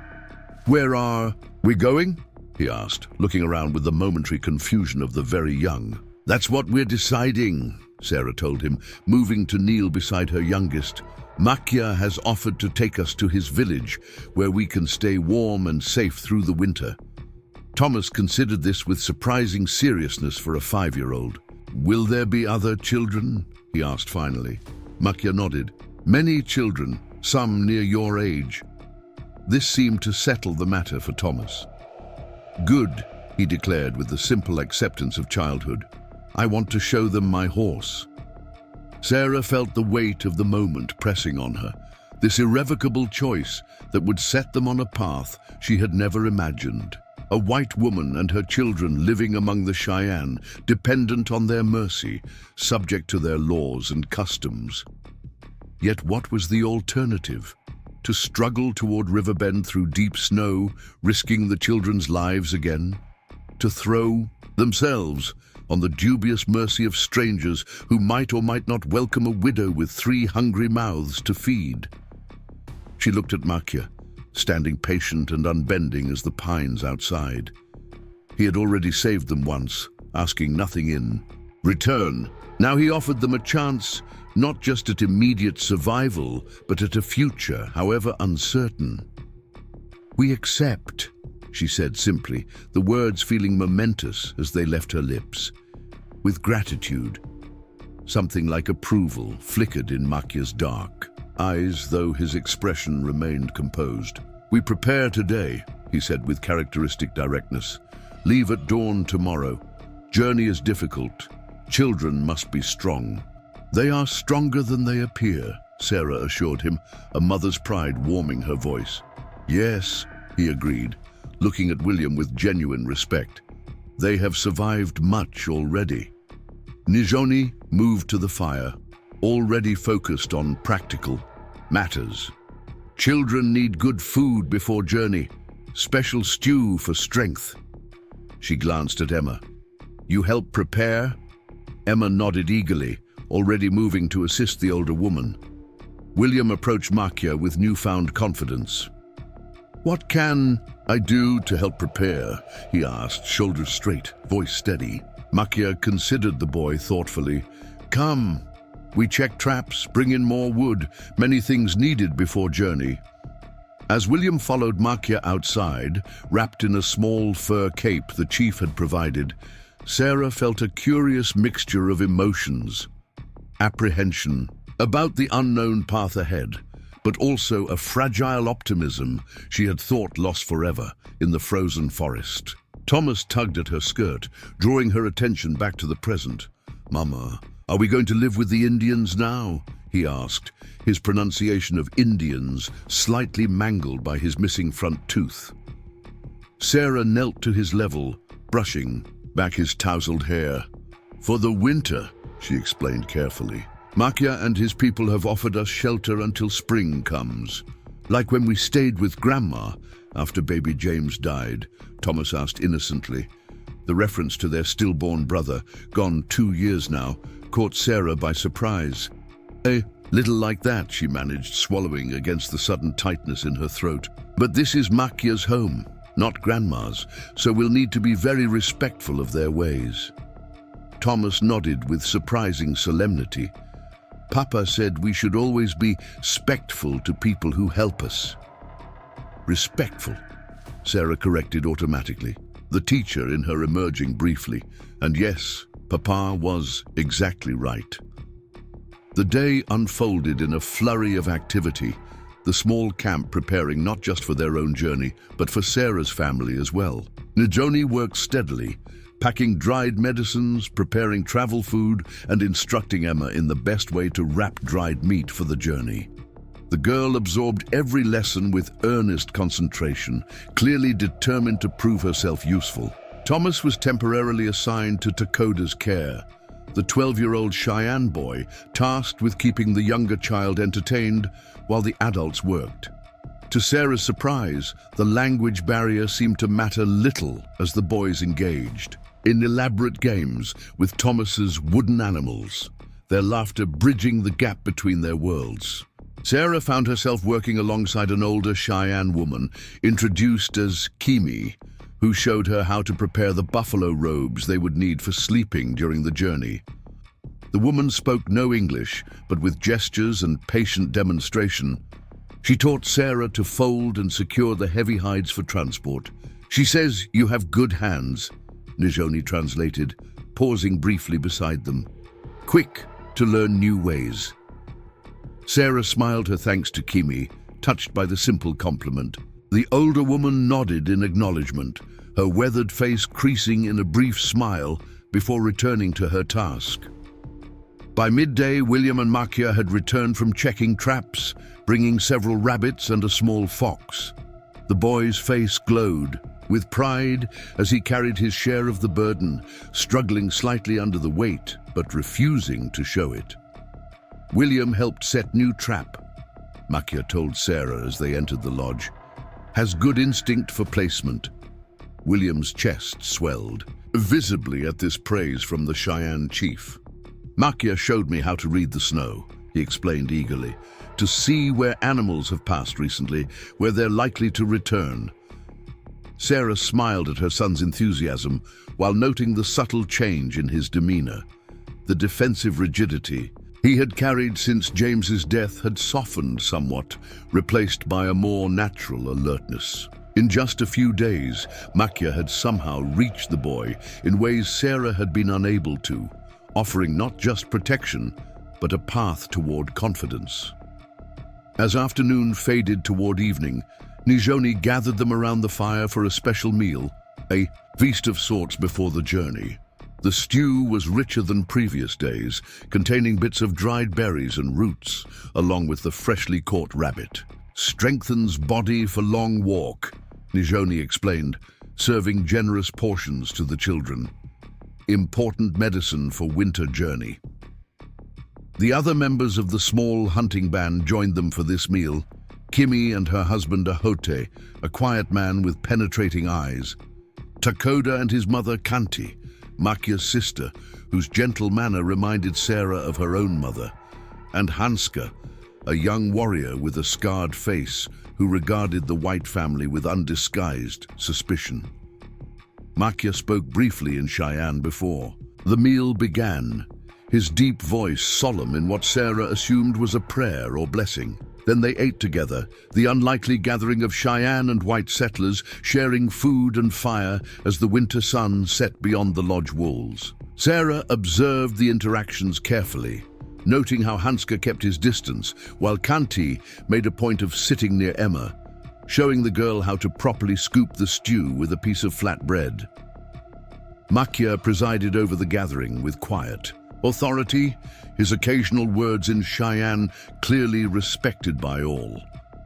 "Where are we going?" he asked, looking around with the momentary confusion of the very young. "That's what we're deciding," Sarah told him, moving to kneel beside her youngest. "Makia has offered to take us to his village, where we can stay warm and safe through the winter." Thomas considered this with surprising seriousness for a 5-year-old. "Will there be other children?" he asked finally. Makia nodded. "Many children, some near your age." This seemed to settle the matter for Thomas. "Good," he declared with the simple acceptance of childhood. "I want to show them my horse." Sarah felt the weight of the moment pressing on her, this irrevocable choice that would set them on a path she had never imagined. A white woman and her children living among the Cheyenne, dependent on their mercy, subject to their laws and customs. Yet what was the alternative? To struggle toward Riverbend through deep snow, risking the children's lives again? To throw themselves on the dubious mercy of strangers who might or might not welcome a widow with 3 hungry mouths to feed? She looked at Makia, standing patient and unbending as the pines outside. He had already saved them once, asking nothing in return. Now he offered them a chance, not just at immediate survival, but at a future, however uncertain. "We accept," she said simply, the words feeling momentous as they left her lips. With gratitude, something like approval flickered in Makia's dark eyes, though his expression remained composed. "We prepare today," he said with characteristic directness. "Leave at dawn tomorrow. Journey is difficult. Children must be strong." "They are stronger than they appear," Sarah assured him, a mother's pride warming her voice. "Yes," he agreed, looking at William with genuine respect. "They have survived much already." Nijoni moved to the fire, already focused on practical matters. "Children need good food before journey, special stew for strength." She glanced at Emma. "You help prepare?" Emma nodded eagerly, already moving to assist the older woman. William approached Makia with newfound confidence. "What can I do to help prepare?" he asked, shoulders straight, voice steady. Makia considered the boy thoughtfully. "Come, we check traps, bring in more wood, many things needed before journey." As William followed Makia outside, wrapped in a small fur cape the chief had provided, Sarah felt a curious mixture of emotions. Apprehension about the unknown path ahead, but also a fragile optimism she had thought lost forever in the frozen forest. Thomas tugged at her skirt, drawing her attention back to the present. "Mama, are we going to live with the Indians now?" he asked, his pronunciation of Indians slightly mangled by his missing front tooth. Sarah knelt to his level, brushing back his tousled hair. "For the winter," she explained carefully. "Makia and his people have offered us shelter until spring comes. Like when we stayed with Grandma after baby James died," Thomas asked innocently. The reference to their stillborn brother, gone 2 years now, caught Sarah by surprise. "A little like that," she managed, swallowing against the sudden tightness in her throat. "But this is Makia's home, not Grandma's, so we'll need to be very respectful of their ways." Thomas nodded with surprising solemnity. "Papa said we should always be respectful to people who help us." "Respectful," Sarah corrected automatically, the teacher in her emerging briefly. And yes, Papa was exactly right. The day unfolded in a flurry of activity, the small camp preparing not just for their own journey, but for Sarah's family as well. Nijoni worked steadily, packing dried medicines, preparing travel food, and instructing Emma in the best way to wrap dried meat for the journey. The girl absorbed every lesson with earnest concentration, clearly determined to prove herself useful. Thomas was temporarily assigned to Dakota's care, the 12-year-old Cheyenne boy tasked with keeping the younger child entertained while the adults worked. To Sarah's surprise, the language barrier seemed to matter little as the boys engaged in elaborate games with Thomas's wooden animals. their laughter bridging the gap between their worlds. Sarah found herself working alongside an older Cheyenne woman, introduced as Kimi, who showed her how to prepare the buffalo robes they would need for sleeping during the journey. The woman spoke no English, but with gestures and patient demonstration, she taught Sarah to fold and secure the heavy hides for transport. "She says you have good hands," Nijoni translated, pausing briefly beside them. "Quick to learn new ways." Sarah smiled her thanks to Kimi, touched by the simple compliment. The older woman nodded in acknowledgement, her weathered face creasing in a brief smile before returning to her task. By midday, William and Makia had returned from checking traps, bringing several rabbits and a small fox. The boy's face glowed with pride as he carried his share of the burden, struggling slightly under the weight, but refusing to show it. William helped set new trap, Makia told Sarah as they entered the lodge. "Has good instinct for placement." William's chest swelled, visibly at this praise from the Cheyenne chief. "Makia showed me how to read the snow," he explained eagerly, "to see where animals have passed recently, where they're likely to return." Sarah smiled at her son's enthusiasm while noting the subtle change in his demeanor. The defensive rigidity he had carried since James's death had softened somewhat, replaced by a more natural alertness. In just a few days, Makia had somehow reached the boy in ways Sarah had been unable to, offering not just protection, but a path toward confidence. As afternoon faded toward evening, Nijoni gathered them around the fire for a special meal, a feast of sorts before the journey. The stew was richer than previous days, containing bits of dried berries and roots, along with the freshly caught rabbit. "Strengthens body for long walk," Nijoni explained, serving generous portions to the children. "Important medicine for winter journey." The other members of the small hunting band joined them for this meal. Kimi and her husband Ahote, a quiet man with penetrating eyes. Takoda and his mother Kanti, Makia's sister, whose gentle manner reminded Sarah of her own mother, and Hanska, a young warrior with a scarred face who regarded the white family with undisguised suspicion. Makia spoke briefly in Cheyenne before. The meal began, his deep voice solemn in what Sarah assumed was a prayer or blessing. Then they ate together, the unlikely gathering of Cheyenne and white settlers sharing food and fire as the winter sun set beyond the lodge walls. Sarah observed the interactions carefully, noting how Hanska kept his distance, while Kanti made a point of sitting near Emma, showing the girl how to properly scoop the stew with a piece of flat bread. Makia presided over the gathering with quiet authority, his occasional words in Cheyenne clearly respected by all.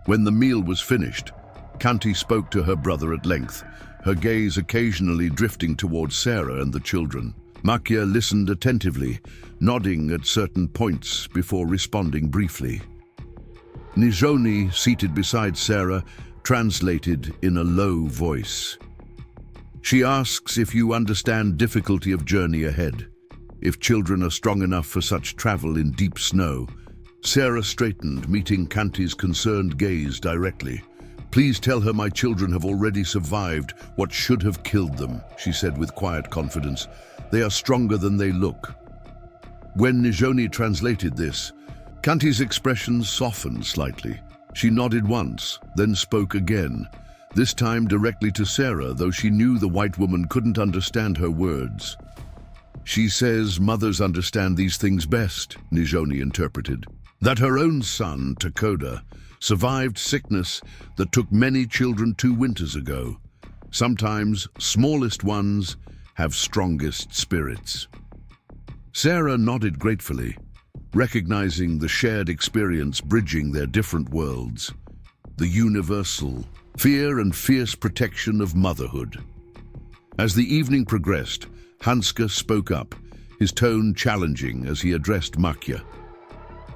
When the meal was finished, Kanti spoke to her brother at length, her gaze occasionally drifting towards Sarah and the children. Makia listened attentively, nodding at certain points before responding briefly. Nijoni, seated beside Sarah, translated in a low voice. "She asks if you understand difficulty of journey ahead. If children are strong enough for such travel in deep snow." Sarah straightened, meeting Kanti's concerned gaze directly. "Please tell her my children have already survived what should have killed them," she said with quiet confidence. "They are stronger than they look." When Nijoni translated this, Kanti's expression softened slightly. She nodded once, then spoke again, this time directly to Sarah, though she knew the white woman couldn't understand her words. "She says mothers understand these things best," Nijoni interpreted. That her own son, Takoda, survived sickness that took many children 2 winters ago. Sometimes smallest ones have strongest spirits. Sarah nodded gratefully, recognizing the shared experience bridging their different worlds, the universal fear and fierce protection of motherhood. As the evening progressed, Hanska spoke up, his tone challenging as he addressed Makia.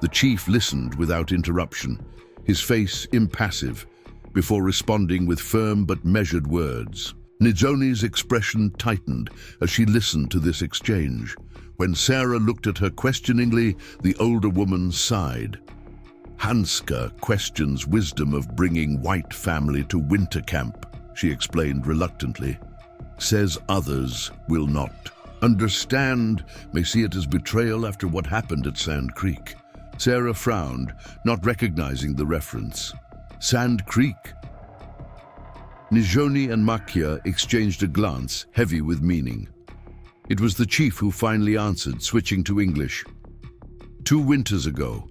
The chief listened without interruption, his face impassive, before responding with firm but measured words. Nizoni's expression tightened as she listened to this exchange. When Sarah looked at her questioningly, the older woman sighed. Hanska questions wisdom of bringing white family to winter camp, she explained reluctantly. Says others will not. Understand, may see it as betrayal after what happened at Sand Creek. Sarah frowned, not recognizing the reference. Sand Creek? Nizoni and Makia exchanged a glance, heavy with meaning. It was the chief who finally answered, switching to English. 2 winters ago,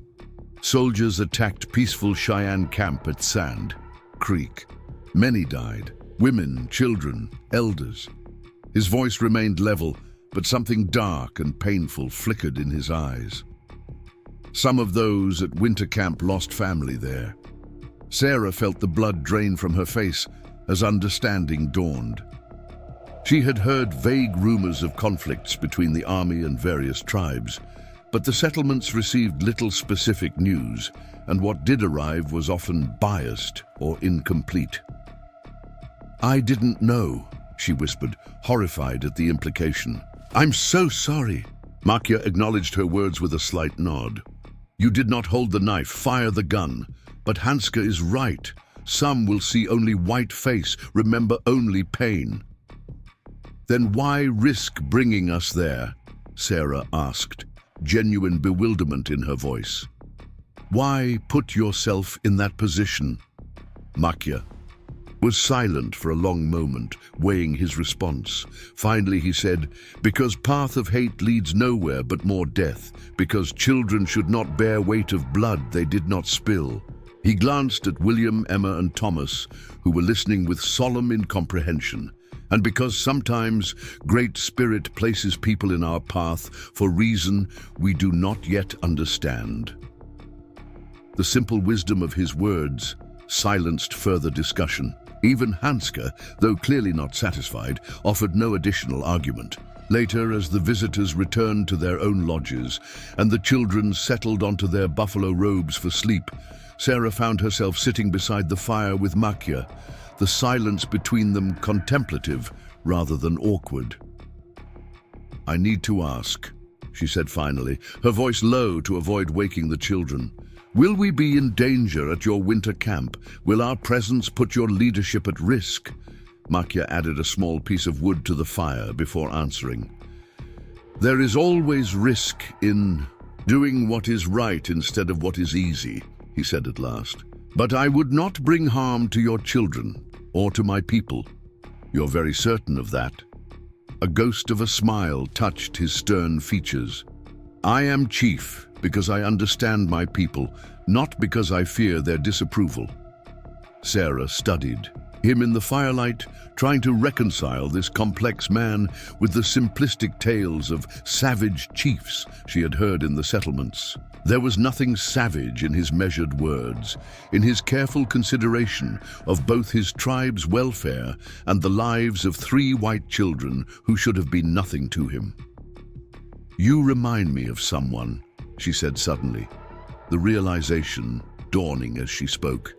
soldiers attacked peaceful Cheyenne camp at Sand Creek. Many died, women, children, elders. His voice remained level, but something dark and painful flickered in his eyes. Some of those at winter camp lost family there. Sarah felt the blood drain from her face as understanding dawned. She had heard vague rumors of conflicts between the army and various tribes, but the settlements received little specific news, and what did arrive was often biased or incomplete. I didn't know, she whispered, horrified at the implication. I'm so sorry. Makia acknowledged her words with a slight nod. You did not hold the knife, fire the gun. But Hanska is right. Some will see only white face, remember only pain. Then why risk bringing us there? Sarah asked, genuine bewilderment in her voice. Why put yourself in that position? Makia was silent for a long moment, weighing his response. Finally he said, because path of hate leads nowhere but more death, because children should not bear weight of blood they did not spill. He glanced at William, Emma, and Thomas, who were listening with solemn incomprehension. And because sometimes Great Spirit places people in our path for reason we do not yet understand. The simple wisdom of his words silenced further discussion. Even Hanska, though clearly not satisfied, offered no additional argument. Later, as the visitors returned to their own lodges and the children settled onto their buffalo robes for sleep, Sarah found herself sitting beside the fire with Makia, the silence between them contemplative rather than awkward. I need to ask, she said finally, her voice low to avoid waking the children. Will we be in danger at your winter camp? Will our presence put your leadership at risk? Makia added a small piece of wood to the fire before answering. There is always risk in doing what is right instead of what is easy, he said at last. But I would not bring harm to your children or to my people. You're very certain of that. A ghost of a smile touched his stern features. I am chief because I understand my people, not because I fear their disapproval. Sarah studied him in the firelight, trying to reconcile this complex man with the simplistic tales of savage chiefs she had heard in the settlements. There was nothing savage in his measured words, in his careful consideration of both his tribe's welfare and the lives of 3 white children who should have been nothing to him. You remind me of someone, she said suddenly, the realization dawning as she spoke.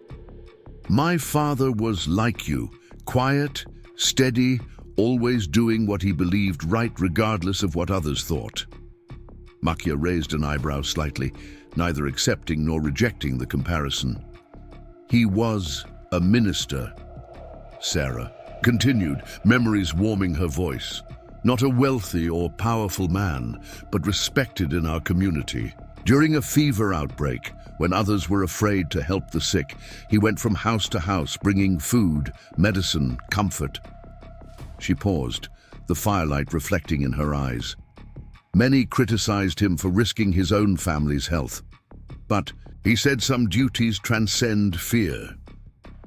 My father was like you, quiet, steady, always doing what he believed right regardless of what others thought. Makia raised an eyebrow slightly, neither accepting nor rejecting the comparison. He was a minister, Sarah continued, memories warming her voice. Not a wealthy or powerful man, but respected in our community. During a fever outbreak, when others were afraid to help the sick, he went from house to house bringing food, medicine, comfort. She paused, the firelight reflecting in her eyes. Many criticized him for risking his own family's health. But he said some duties transcend fear.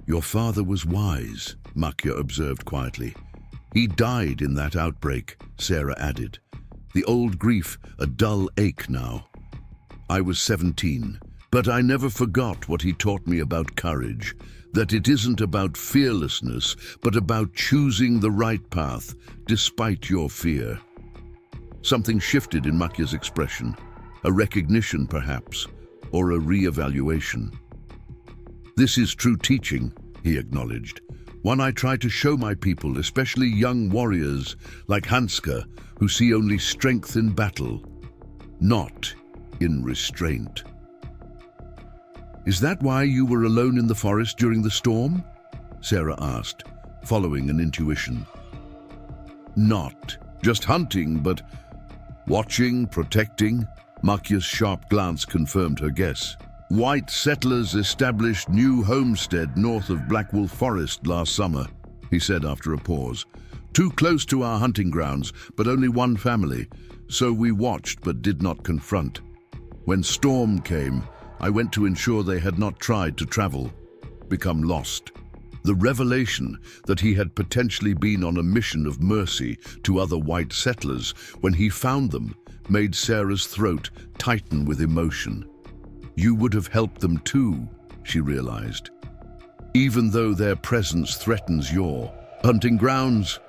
Your father was wise, Makia observed quietly. He died in that outbreak, Sarah added. The old grief, a dull ache now. I was 17, but I never forgot what he taught me about courage, that it isn't about fearlessness, but about choosing the right path, despite your fear. Something shifted in Makia's expression, a recognition perhaps, or a re-evaluation. This is true teaching, he acknowledged. One I try to show my people, especially young warriors like Hanska, who see only strength in battle, not in restraint. Is that why you were alone in the forest during the storm? Sarah asked, following an intuition. Not just hunting, but watching, protecting. Makia's sharp glance confirmed her guess. White settlers established new homestead north of Black Wolf Forest last summer, he said after a pause. Too close to our hunting grounds, but only one family, so we watched but did not confront. When storm came, I went to ensure they had not tried to travel, become lost. The revelation that he had potentially been on a mission of mercy to other white settlers when he found them made Sarah's throat tighten with emotion. You would have helped them too, she realized. Even though their presence threatens your hunting grounds.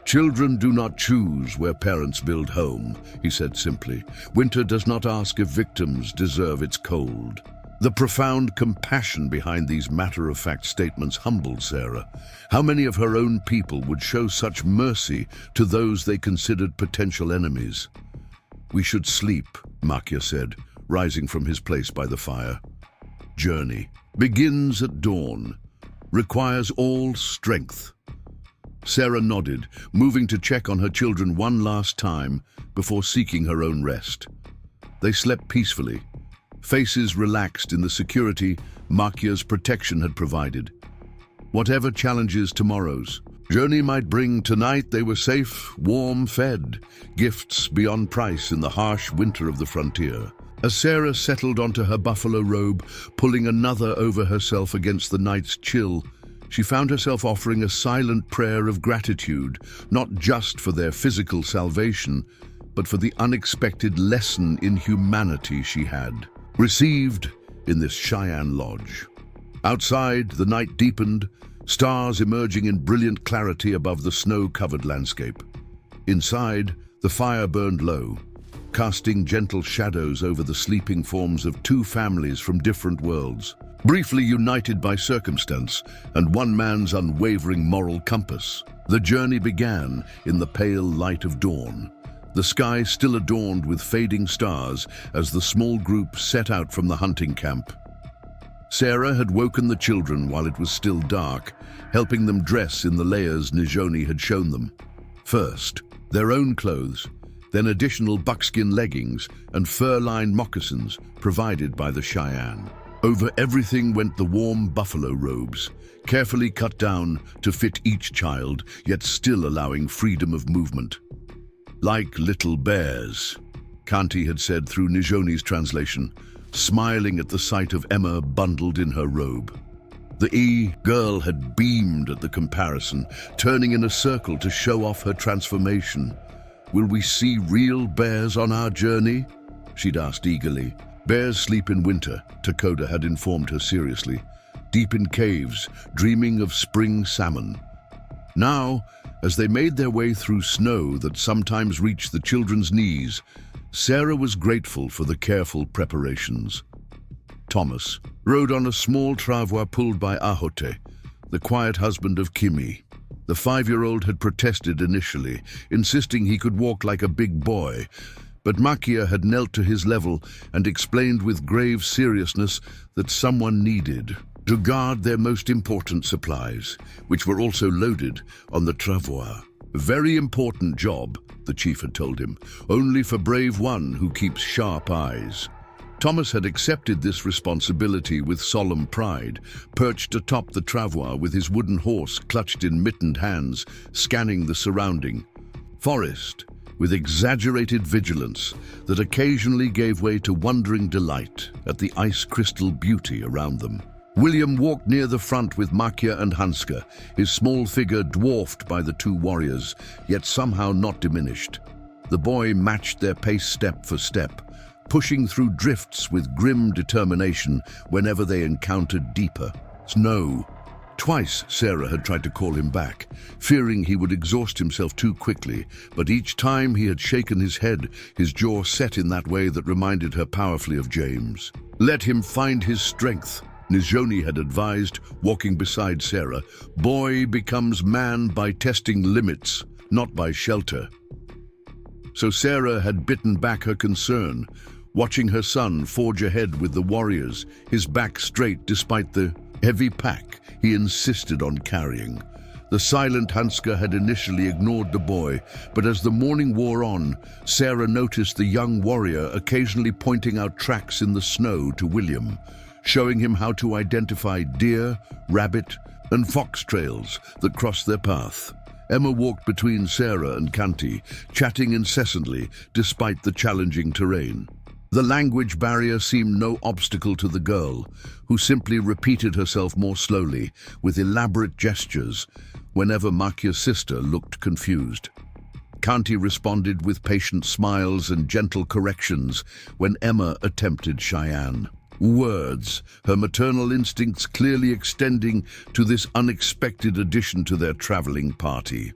Children do not choose where parents build home, he said simply. Winter does not ask if victims deserve its cold. The profound compassion behind these matter-of-fact statements humbled Sarah. How many of her own people would show such mercy to those they considered potential enemies? We should sleep, Makia said, rising from his place by the fire. Journey begins at dawn, requires all strength. Sarah nodded, moving to check on her children one last time before seeking her own rest. They slept peacefully, faces relaxed in the security Makia's protection had provided. Whatever challenges tomorrow's journey might bring, tonight they were safe, warm, fed, gifts beyond price in the harsh winter of the frontier. As Sarah settled onto her buffalo robe, pulling another over herself against the night's chill, she found herself offering a silent prayer of gratitude, not just for their physical salvation, but for the unexpected lesson in humanity she had received in this Cheyenne lodge. Outside, the night deepened, stars emerging in brilliant clarity above the snow-covered landscape. Inside, the fire burned low, casting gentle shadows over the sleeping forms of two families from different worlds, briefly united by circumstance and one man's unwavering moral compass. The journey began in the pale light of dawn, the sky still adorned with fading stars as the small group set out from the hunting camp. Sarah had woken the children while it was still dark, helping them dress in the layers Nijoni had shown them. First, their own clothes, then additional buckskin leggings and fur-lined moccasins provided by the Cheyenne. Over everything went the warm buffalo robes, carefully cut down to fit each child, yet still allowing freedom of movement. Like little bears, Kanti had said through Nijoni's translation, smiling at the sight of Emma bundled in her robe. The girl had beamed at the comparison, turning in a circle to show off her transformation. Will we see real bears on our journey? She'd asked eagerly. Bears sleep in winter, Takoda had informed her seriously, deep in caves, dreaming of spring salmon. Now, as they made their way through snow that sometimes reached the children's knees, Sarah was grateful for the careful preparations. Thomas rode on a small travois pulled by Ahote, the quiet husband of Kimi. The 5-year-old had protested initially, insisting he could walk like a big boy, but Makia had knelt to his level and explained with grave seriousness that someone needed to guard their most important supplies, which were also loaded on the travois. A very important job, the chief had told him, only for brave one who keeps sharp eyes. Thomas had accepted this responsibility with solemn pride, perched atop the travois with his wooden horse clutched in mittened hands, scanning the surrounding forest with exaggerated vigilance that occasionally gave way to wondering delight at the ice crystal beauty around them. William walked near the front with Makia and Hanska, his small figure dwarfed by the two warriors, yet somehow not diminished. The boy matched their pace step for step, pushing through drifts with grim determination whenever they encountered deeper snow. Twice Sarah had tried to call him back, fearing he would exhaust himself too quickly, but each time he had shaken his head, his jaw set in that way that reminded her powerfully of James. Let him find his strength, Nizhoni had advised, walking beside Sarah, boy becomes man by testing limits, not by shelter. So Sarah had bitten back her concern, watching her son forge ahead with the warriors, his back straight despite the heavy pack he insisted on carrying. The silent Hanska had initially ignored the boy, but as the morning wore on, Sarah noticed the young warrior occasionally pointing out tracks in the snow to William, showing him how to identify deer, rabbit, and fox trails that crossed their path. Emma walked between Sarah and Kanti, chatting incessantly despite the challenging terrain. The language barrier seemed no obstacle to the girl, who simply repeated herself more slowly, with elaborate gestures, whenever Makia's sister looked confused. Kanti responded with patient smiles and gentle corrections when Emma attempted Cheyenne. Words, her maternal instincts clearly extending to this unexpected addition to their traveling party.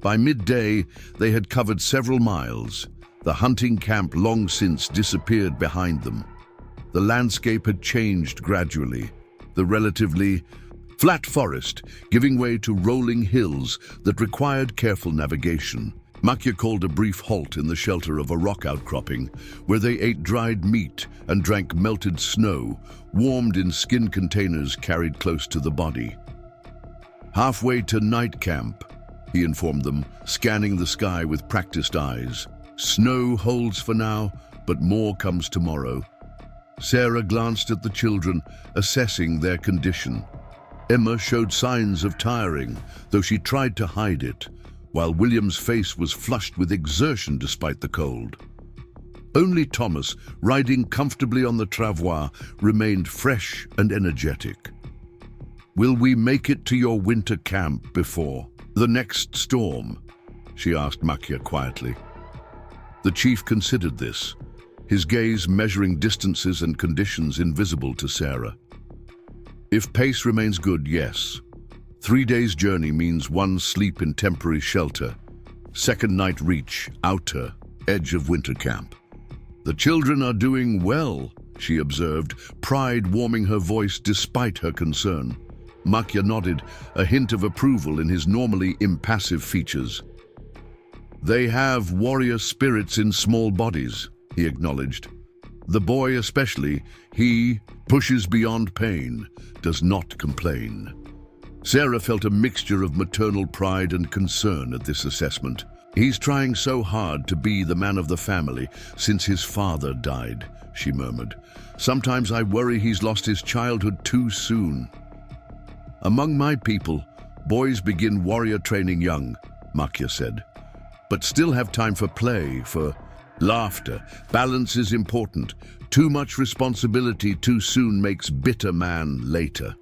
By midday, they had covered several miles. The hunting camp long since disappeared behind them. The landscape had changed gradually, the relatively flat forest giving way to rolling hills that required careful navigation. Makia called a brief halt in the shelter of a rock outcropping, where they ate dried meat and drank melted snow, warmed in skin containers carried close to the body. Halfway to night camp, he informed them, scanning the sky with practiced eyes. Snow holds for now, but more comes tomorrow. Sarah glanced at the children, assessing their condition. Emma showed signs of tiring, though she tried to hide it, while William's face was flushed with exertion despite the cold. Only Thomas, riding comfortably on the travois, remained fresh and energetic. "Will we make it to your winter camp before the next storm?" she asked Makia quietly. The chief considered this, his gaze measuring distances and conditions invisible to Sarah. "If pace remains good, yes. 3 days' journey means 1 sleep in temporary shelter. 2nd night reach, outer, edge of winter camp." "The children are doing well," she observed, pride warming her voice despite her concern. Makia nodded, a hint of approval in his normally impassive features. "They have warrior spirits in small bodies," he acknowledged. "The boy especially, he pushes beyond pain, does not complain." Sarah felt a mixture of maternal pride and concern at this assessment. "He's trying so hard to be the man of the family since his father died," she murmured. "Sometimes I worry he's lost his childhood too soon." "Among my people, boys begin warrior training young," Makia said, "but still have time for play, for laughter. Balance is important. Too much responsibility too soon makes bitter man later."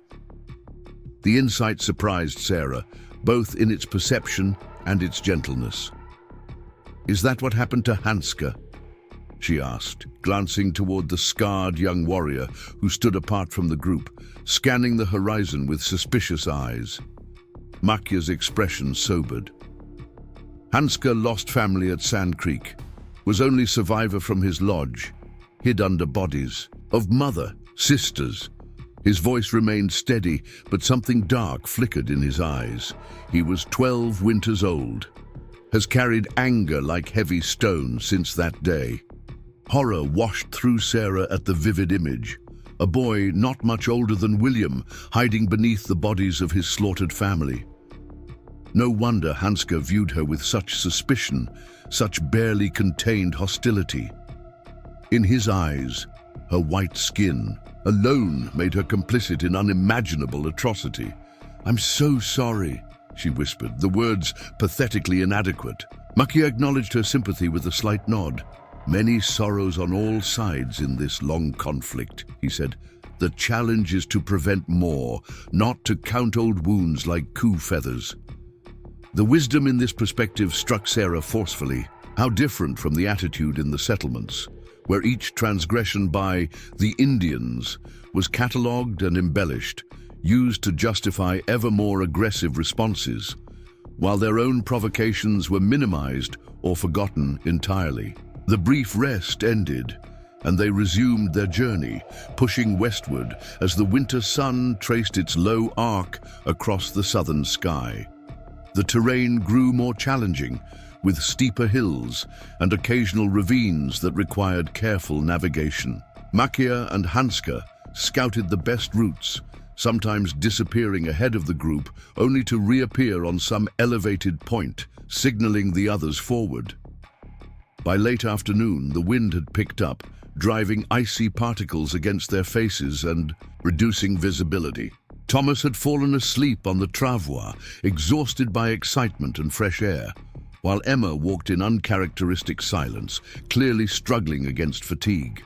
The insight surprised Sarah, both in its perception and its gentleness. "Is that what happened to Hanska?" she asked, glancing toward the scarred young warrior who stood apart from the group, scanning the horizon with suspicious eyes. Makia's expression sobered. "Hanska lost family at Sand Creek, was only survivor from his lodge, hid under bodies, of mother, sisters." His voice remained steady, but something dark flickered in his eyes. "He was 12 winters old. Has carried anger like heavy stone since that day." Horror washed through Sarah at the vivid image. A boy not much older than William, hiding beneath the bodies of his slaughtered family. No wonder Hanska viewed her with such suspicion, such barely contained hostility. In his eyes, her white skin alone made her complicit in unimaginable atrocity. "I'm so sorry," she whispered, the words pathetically inadequate. Makia acknowledged her sympathy with a slight nod. "Many sorrows on all sides in this long conflict," he said. "The challenge is to prevent more, not to count old wounds like coup feathers." The wisdom in this perspective struck Sarah forcefully. How different from the attitude in the settlements, where each transgression by the Indians was catalogued and embellished, used to justify ever more aggressive responses, while their own provocations were minimized or forgotten entirely. The brief rest ended, and they resumed their journey, pushing westward as the winter sun traced its low arc across the southern sky. The terrain grew more challenging, with steeper hills and occasional ravines that required careful navigation. Makia and Hanska scouted the best routes, sometimes disappearing ahead of the group only to reappear on some elevated point, signaling the others forward. By late afternoon, the wind had picked up, driving icy particles against their faces and reducing visibility. Thomas had fallen asleep on the travois, exhausted by excitement and fresh air, while Emma walked in uncharacteristic silence, clearly struggling against fatigue.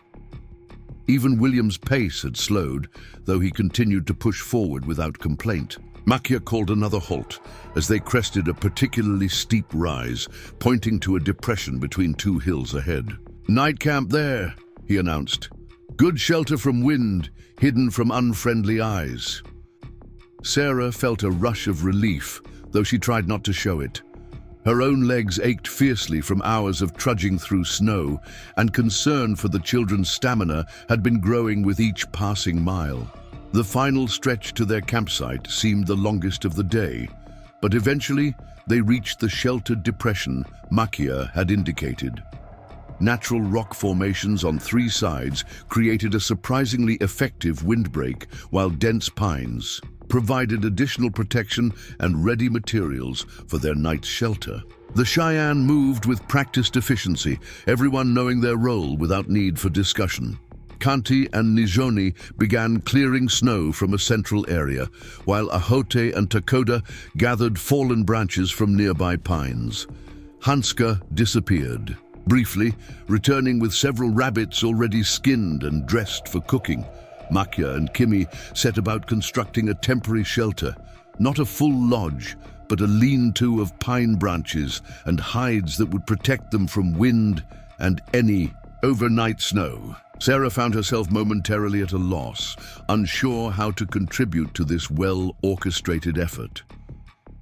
Even William's pace had slowed, though he continued to push forward without complaint. Makia called another halt as they crested a particularly steep rise, pointing to a depression between two hills ahead. "Night camp there," he announced. "Good shelter from wind, hidden from unfriendly eyes." Sarah felt a rush of relief, though she tried not to show it. Her own legs ached fiercely from hours of trudging through snow, and concern for the children's stamina had been growing with each passing mile. The final stretch to their campsite seemed the longest of the day, but eventually they reached the sheltered depression Makia had indicated. Natural rock formations on three sides created a surprisingly effective windbreak, while dense pines provided additional protection and ready materials for their night's shelter. The Cheyenne moved with practiced efficiency, everyone knowing their role without need for discussion. Kanti and Nizhoni began clearing snow from a central area, while Ahote and Takoda gathered fallen branches from nearby pines. Hanska disappeared, briefly returning with several rabbits already skinned and dressed for cooking. Makia and Kimi set about constructing a temporary shelter, not a full lodge, but a lean-to of pine branches and hides that would protect them from wind and any overnight snow. Sarah found herself momentarily at a loss, unsure how to contribute to this well-orchestrated effort.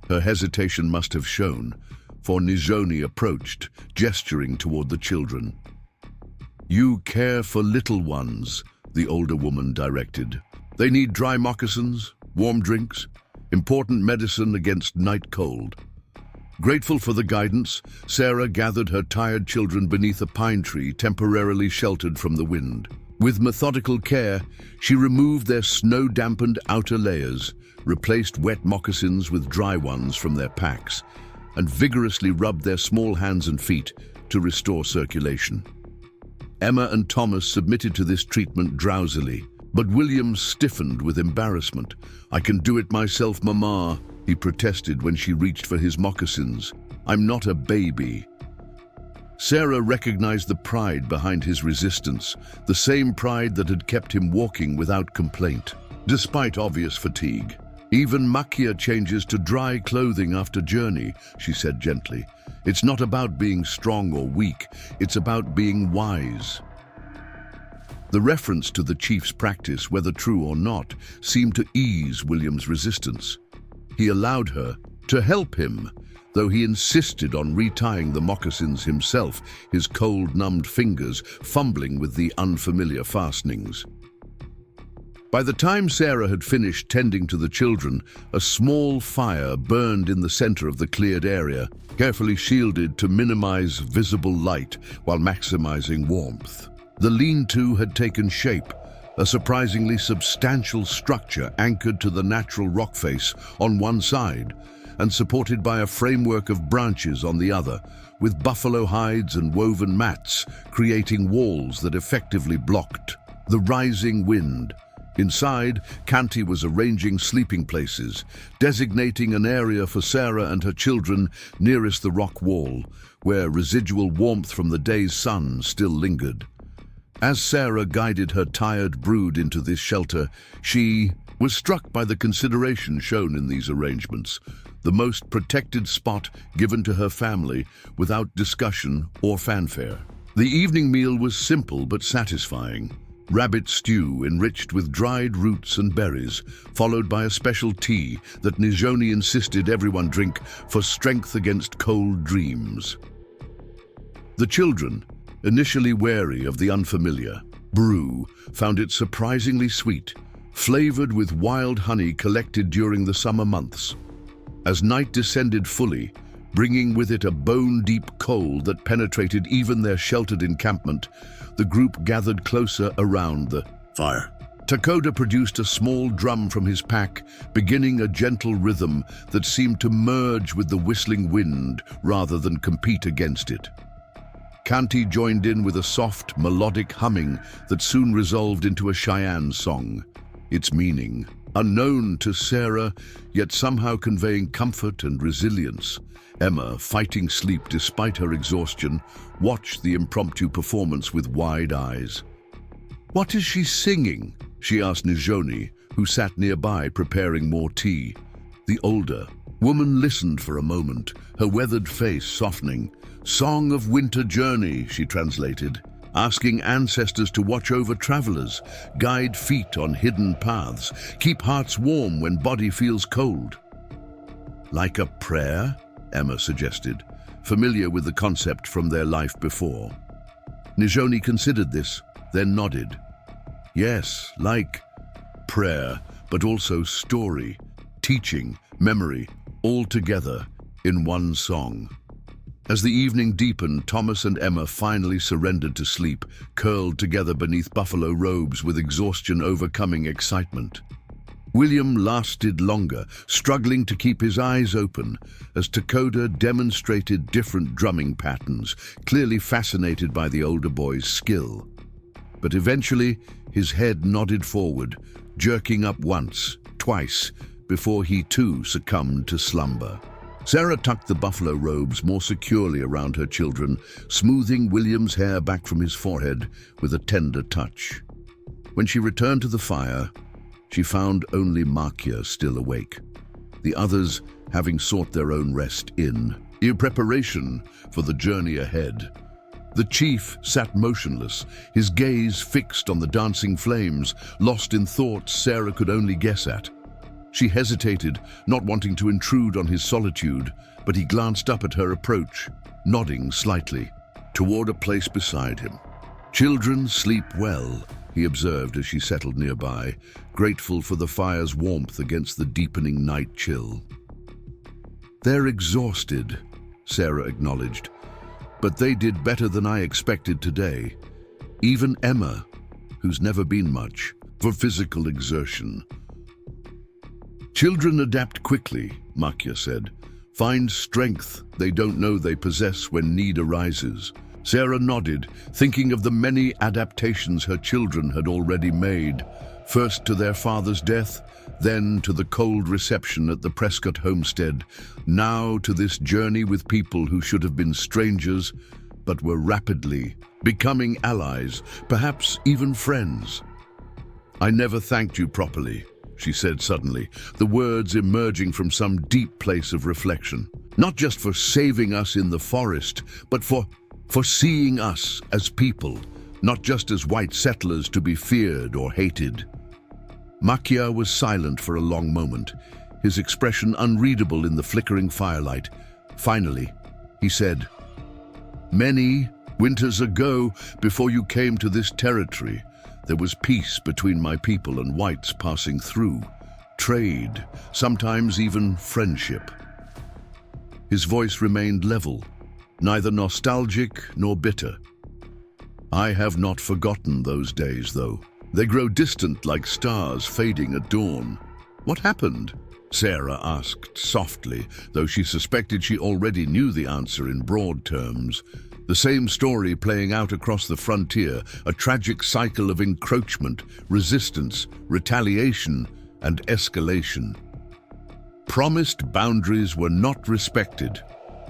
Her hesitation must have shown, for Nizhoni approached, gesturing toward the children. "You care for little ones," the older woman directed. "They need dry moccasins, warm drinks, important medicine against night cold." Grateful for the guidance, Sarah gathered her tired children beneath a pine tree temporarily sheltered from the wind. With methodical care, she removed their snow-dampened outer layers, replaced wet moccasins with dry ones from their packs, and vigorously rubbed their small hands and feet to restore circulation. Emma and Thomas submitted to this treatment drowsily, but William stiffened with embarrassment. "I can do it myself, Mama," he protested when she reached for his moccasins. "I'm not a baby." Sarah recognized the pride behind his resistance, the same pride that had kept him walking without complaint, despite obvious fatigue. "Even Makia changes to dry clothing after journey," she said gently. "It's not about being strong or weak, it's about being wise." The reference to the chief's practice, whether true or not, seemed to ease William's resistance. He allowed her to help him, though he insisted on retying the moccasins himself, his cold-numbed fingers fumbling with the unfamiliar fastenings. By the time Sarah had finished tending to the children, a small fire burned in the center of the cleared area, carefully shielded to minimize visible light while maximizing warmth. The lean-to had taken shape, a surprisingly substantial structure anchored to the natural rock face on one side and supported by a framework of branches on the other, with buffalo hides and woven mats creating walls that effectively blocked the rising wind. Inside, Kanti was arranging sleeping places, designating an area for Sarah and her children nearest the rock wall, where residual warmth from the day's sun still lingered. As Sarah guided her tired brood into this shelter, she was struck by the consideration shown in these arrangements, the most protected spot given to her family without discussion or fanfare. The evening meal was simple but satisfying. Rabbit stew enriched with dried roots and berries, followed by a special tea that Nizhoni insisted everyone drink for strength against cold dreams. The children, Initially wary of the unfamiliar, Brew found it surprisingly sweet, flavored with wild honey collected during the summer months. As night descended fully, bringing with it a bone-deep cold that penetrated even their sheltered encampment, the group gathered closer around the fire. Takoda produced a small drum from his pack, beginning a gentle rhythm that seemed to merge with the whistling wind rather than compete against it. Kanti joined in with a soft, melodic humming that soon resolved into a Cheyenne song. Its meaning, unknown to Sarah, yet somehow conveying comfort and resilience. Emma, fighting sleep despite her exhaustion, watched the impromptu performance with wide eyes. "What is she singing?" she asked Nijoni, who sat nearby preparing more tea. The older woman listened for a moment, her weathered face softening. "Song of Winter Journey," she translated, asking ancestors to watch over travelers, guide feet on hidden paths, keep hearts warm when body feels cold. "Like a prayer?" Emma suggested, familiar with the concept from their life before. Nijoni considered this, then nodded. "Yes, like prayer, but also story, teaching, memory, all together in one song." As the evening deepened, Thomas and Emma finally surrendered to sleep, curled together beneath buffalo robes with exhaustion overcoming excitement. William lasted longer, struggling to keep his eyes open, as Takoda demonstrated different drumming patterns, clearly fascinated by the older boy's skill. But eventually, his head nodded forward, jerking up once, twice, before he too succumbed to slumber. Sarah tucked the buffalo robes more securely around her children, smoothing William's hair back from his forehead with a tender touch. When she returned to the fire, she found only Makia still awake, the others having sought their own rest in preparation for the journey ahead. The chief sat motionless, his gaze fixed on the dancing flames, lost in thoughts Sarah could only guess at. She hesitated, not wanting to intrude on his solitude, but he glanced up at her approach, nodding slightly, toward a place beside him. "Children sleep well," he observed as she settled nearby, grateful for the fire's warmth against the deepening night chill. "They're exhausted," Sarah acknowledged, "but they did better than I expected today. Even Emma, who's never been much for physical exertion." "Children adapt quickly," Makia said. "Find strength they don't know they possess when need arises." Sarah nodded, thinking of the many adaptations her children had already made, first to their father's death, then to the cold reception at the Prescott homestead, now to this journey with people who should have been strangers, but were rapidly becoming allies, perhaps even friends. "I never thanked you properly," she said suddenly, the words emerging from some deep place of reflection. "Not just for saving us in the forest, but for seeing us as people, not just as white settlers to be feared or hated." Makia was silent for a long moment, his expression unreadable in the flickering firelight. Finally, he said, "Many winters ago, before you came to this territory, there was peace between my people and whites passing through, trade, sometimes even friendship." His voice remained level, neither nostalgic nor bitter. "I have not forgotten those days, though. They grow distant like stars fading at dawn." "What happened?" Sarah asked softly, though she suspected she already knew the answer in broad terms. The same story playing out across the frontier, a tragic cycle of encroachment, resistance, retaliation, and escalation. Promised boundaries were not respected.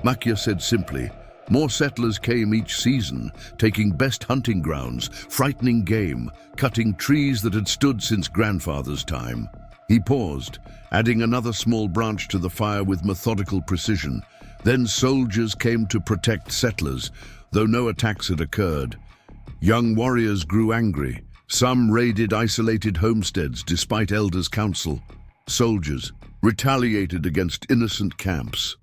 Makia said simply, "More settlers came each season, taking best hunting grounds, frightening game, cutting trees that had stood since grandfather's time." He paused, adding another small branch to the fire with methodical precision. Then soldiers came to protect settlers, though no attacks had occurred. Young warriors grew angry. Some raided isolated homesteads despite elders' counsel. Soldiers retaliated against innocent camps.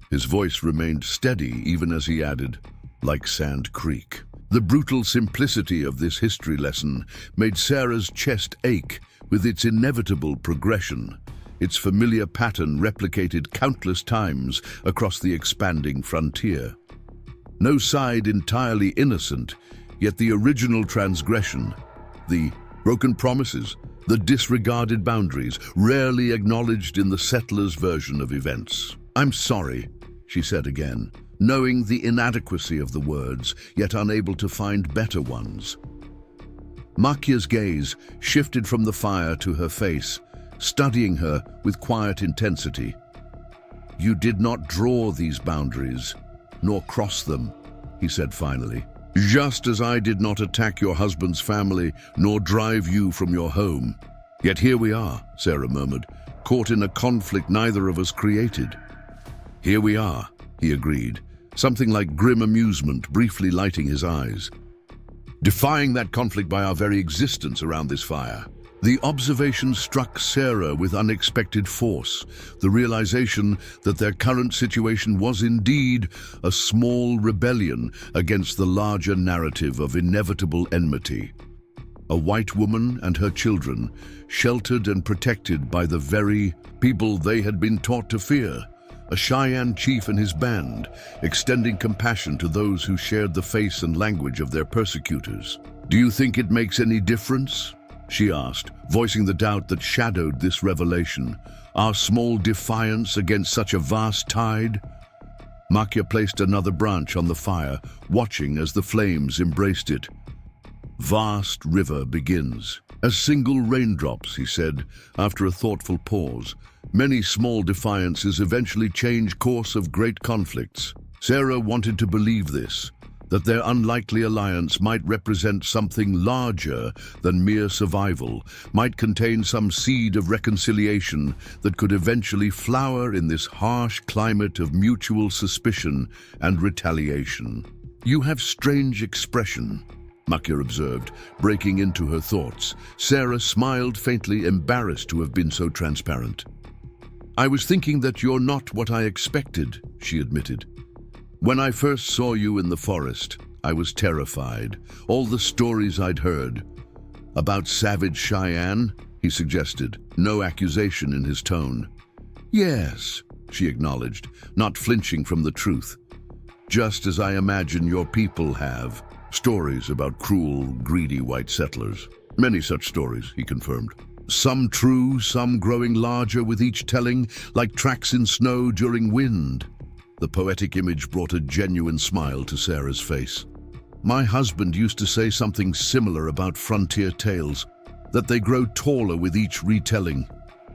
His voice remained steady even as he added, "Like Sand Creek." The brutal simplicity of this history lesson made Sarah's chest ache with its inevitable progression, its familiar pattern replicated countless times across the expanding frontier. No side entirely innocent, yet the original transgression, the broken promises, the disregarded boundaries, rarely acknowledged in the settlers' version of events. "I'm sorry," she said again, knowing the inadequacy of the words, yet unable to find better ones. Makia's gaze shifted from the fire to her face, studying her with quiet intensity. "You did not draw these boundaries, nor cross them," he said finally. "Just as I did not attack your husband's family, nor drive you from your home. Yet here we are," Sarah murmured, "caught in a conflict neither of us created." "Here we are," he agreed, something like grim amusement briefly lighting his eyes. "Defying that conflict by our very existence around this fire." The observation struck Sarah with unexpected force, the realization that their current situation was indeed a small rebellion against the larger narrative of inevitable enmity. A white woman and her children, sheltered and protected by the very people they had been taught to fear. A Cheyenne chief and his band, extending compassion to those who shared the face and language of their persecutors. "Do you think it makes any difference?" she asked, voicing the doubt that shadowed this revelation. "Our small defiance against such a vast tide?" Makia placed another branch on the fire, watching as the flames embraced it. "Vast river begins. As single raindrops," he said, after a thoughtful pause. "Many small defiances eventually change course of great conflicts." Sarah wanted to believe this, that their unlikely alliance might represent something larger than mere survival, might contain some seed of reconciliation that could eventually flower in this harsh climate of mutual suspicion and retaliation. "You have strange expression," Makia observed, breaking into her thoughts. Sarah smiled faintly, embarrassed to have been so transparent. "I was thinking that you're not what I expected," she admitted. "When I first saw you in the forest, I was terrified. All the stories I'd heard. About savage Cheyenne?" he suggested, no accusation in his tone. "Yes," she acknowledged, not flinching from the truth. "Just as I imagine your people have. Stories about cruel, greedy white settlers. Many such stories," he confirmed. "Some true, some growing larger with each telling, like tracks in snow during wind." The poetic image brought a genuine smile to Sarah's face. "My husband used to say something similar about frontier tales, that they grow taller with each retelling,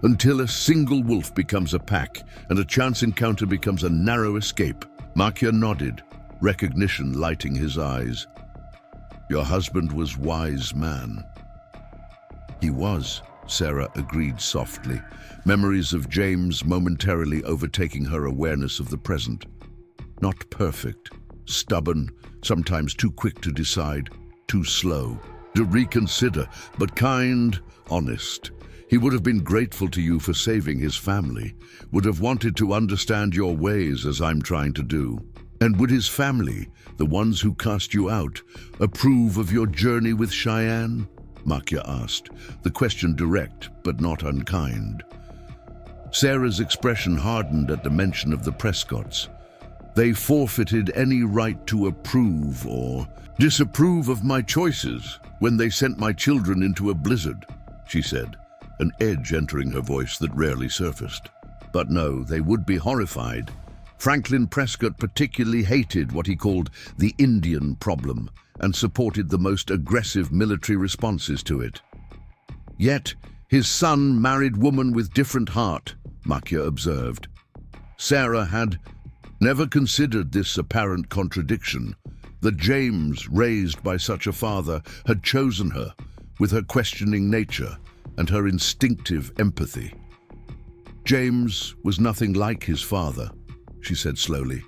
until a single wolf becomes a pack and a chance encounter becomes a narrow escape." Makia nodded, recognition lighting his eyes. "Your husband was wise man." "He was," Sarah agreed softly, memories of James momentarily overtaking her awareness of the present. "Not perfect, stubborn, sometimes too quick to decide, too slow to reconsider, but kind, honest. He would have been grateful to you for saving his family, would have wanted to understand your ways as I'm trying to do. And would his family, the ones who cast you out, approve of your journey with Cheyenne?" Makia asked, the question direct but not unkind. Sarah's expression hardened at the mention of the Prescotts. "They forfeited any right to approve or disapprove of my choices when they sent my children into a blizzard," she said, an edge entering her voice that rarely surfaced. "But no, they would be horrified. Franklin Prescott particularly hated what he called the Indian problem and supported the most aggressive military responses to it. Yet, his son married woman with different heart," Makia observed. Sarah had never considered this apparent contradiction, that James, raised by such a father, had chosen her, with her questioning nature and her instinctive empathy. "James was nothing like his father," she said slowly.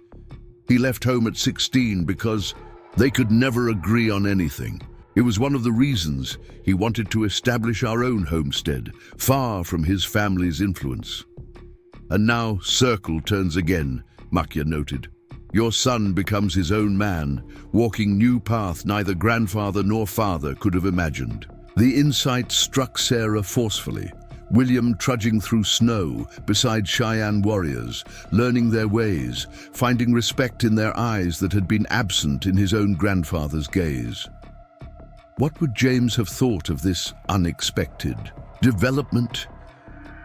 "He left home at 16 because they could never agree on anything. It was one of the reasons he wanted to establish our own homestead, far from his family's influence." "And now circle turns again," Makia noted. Your son becomes his own man, walking new path neither grandfather nor father could have imagined. The insight struck Sarah forcefully. William trudging through snow beside Cheyenne warriors, learning their ways, finding respect in their eyes that had been absent in his own grandfather's gaze. What would James have thought of this unexpected development?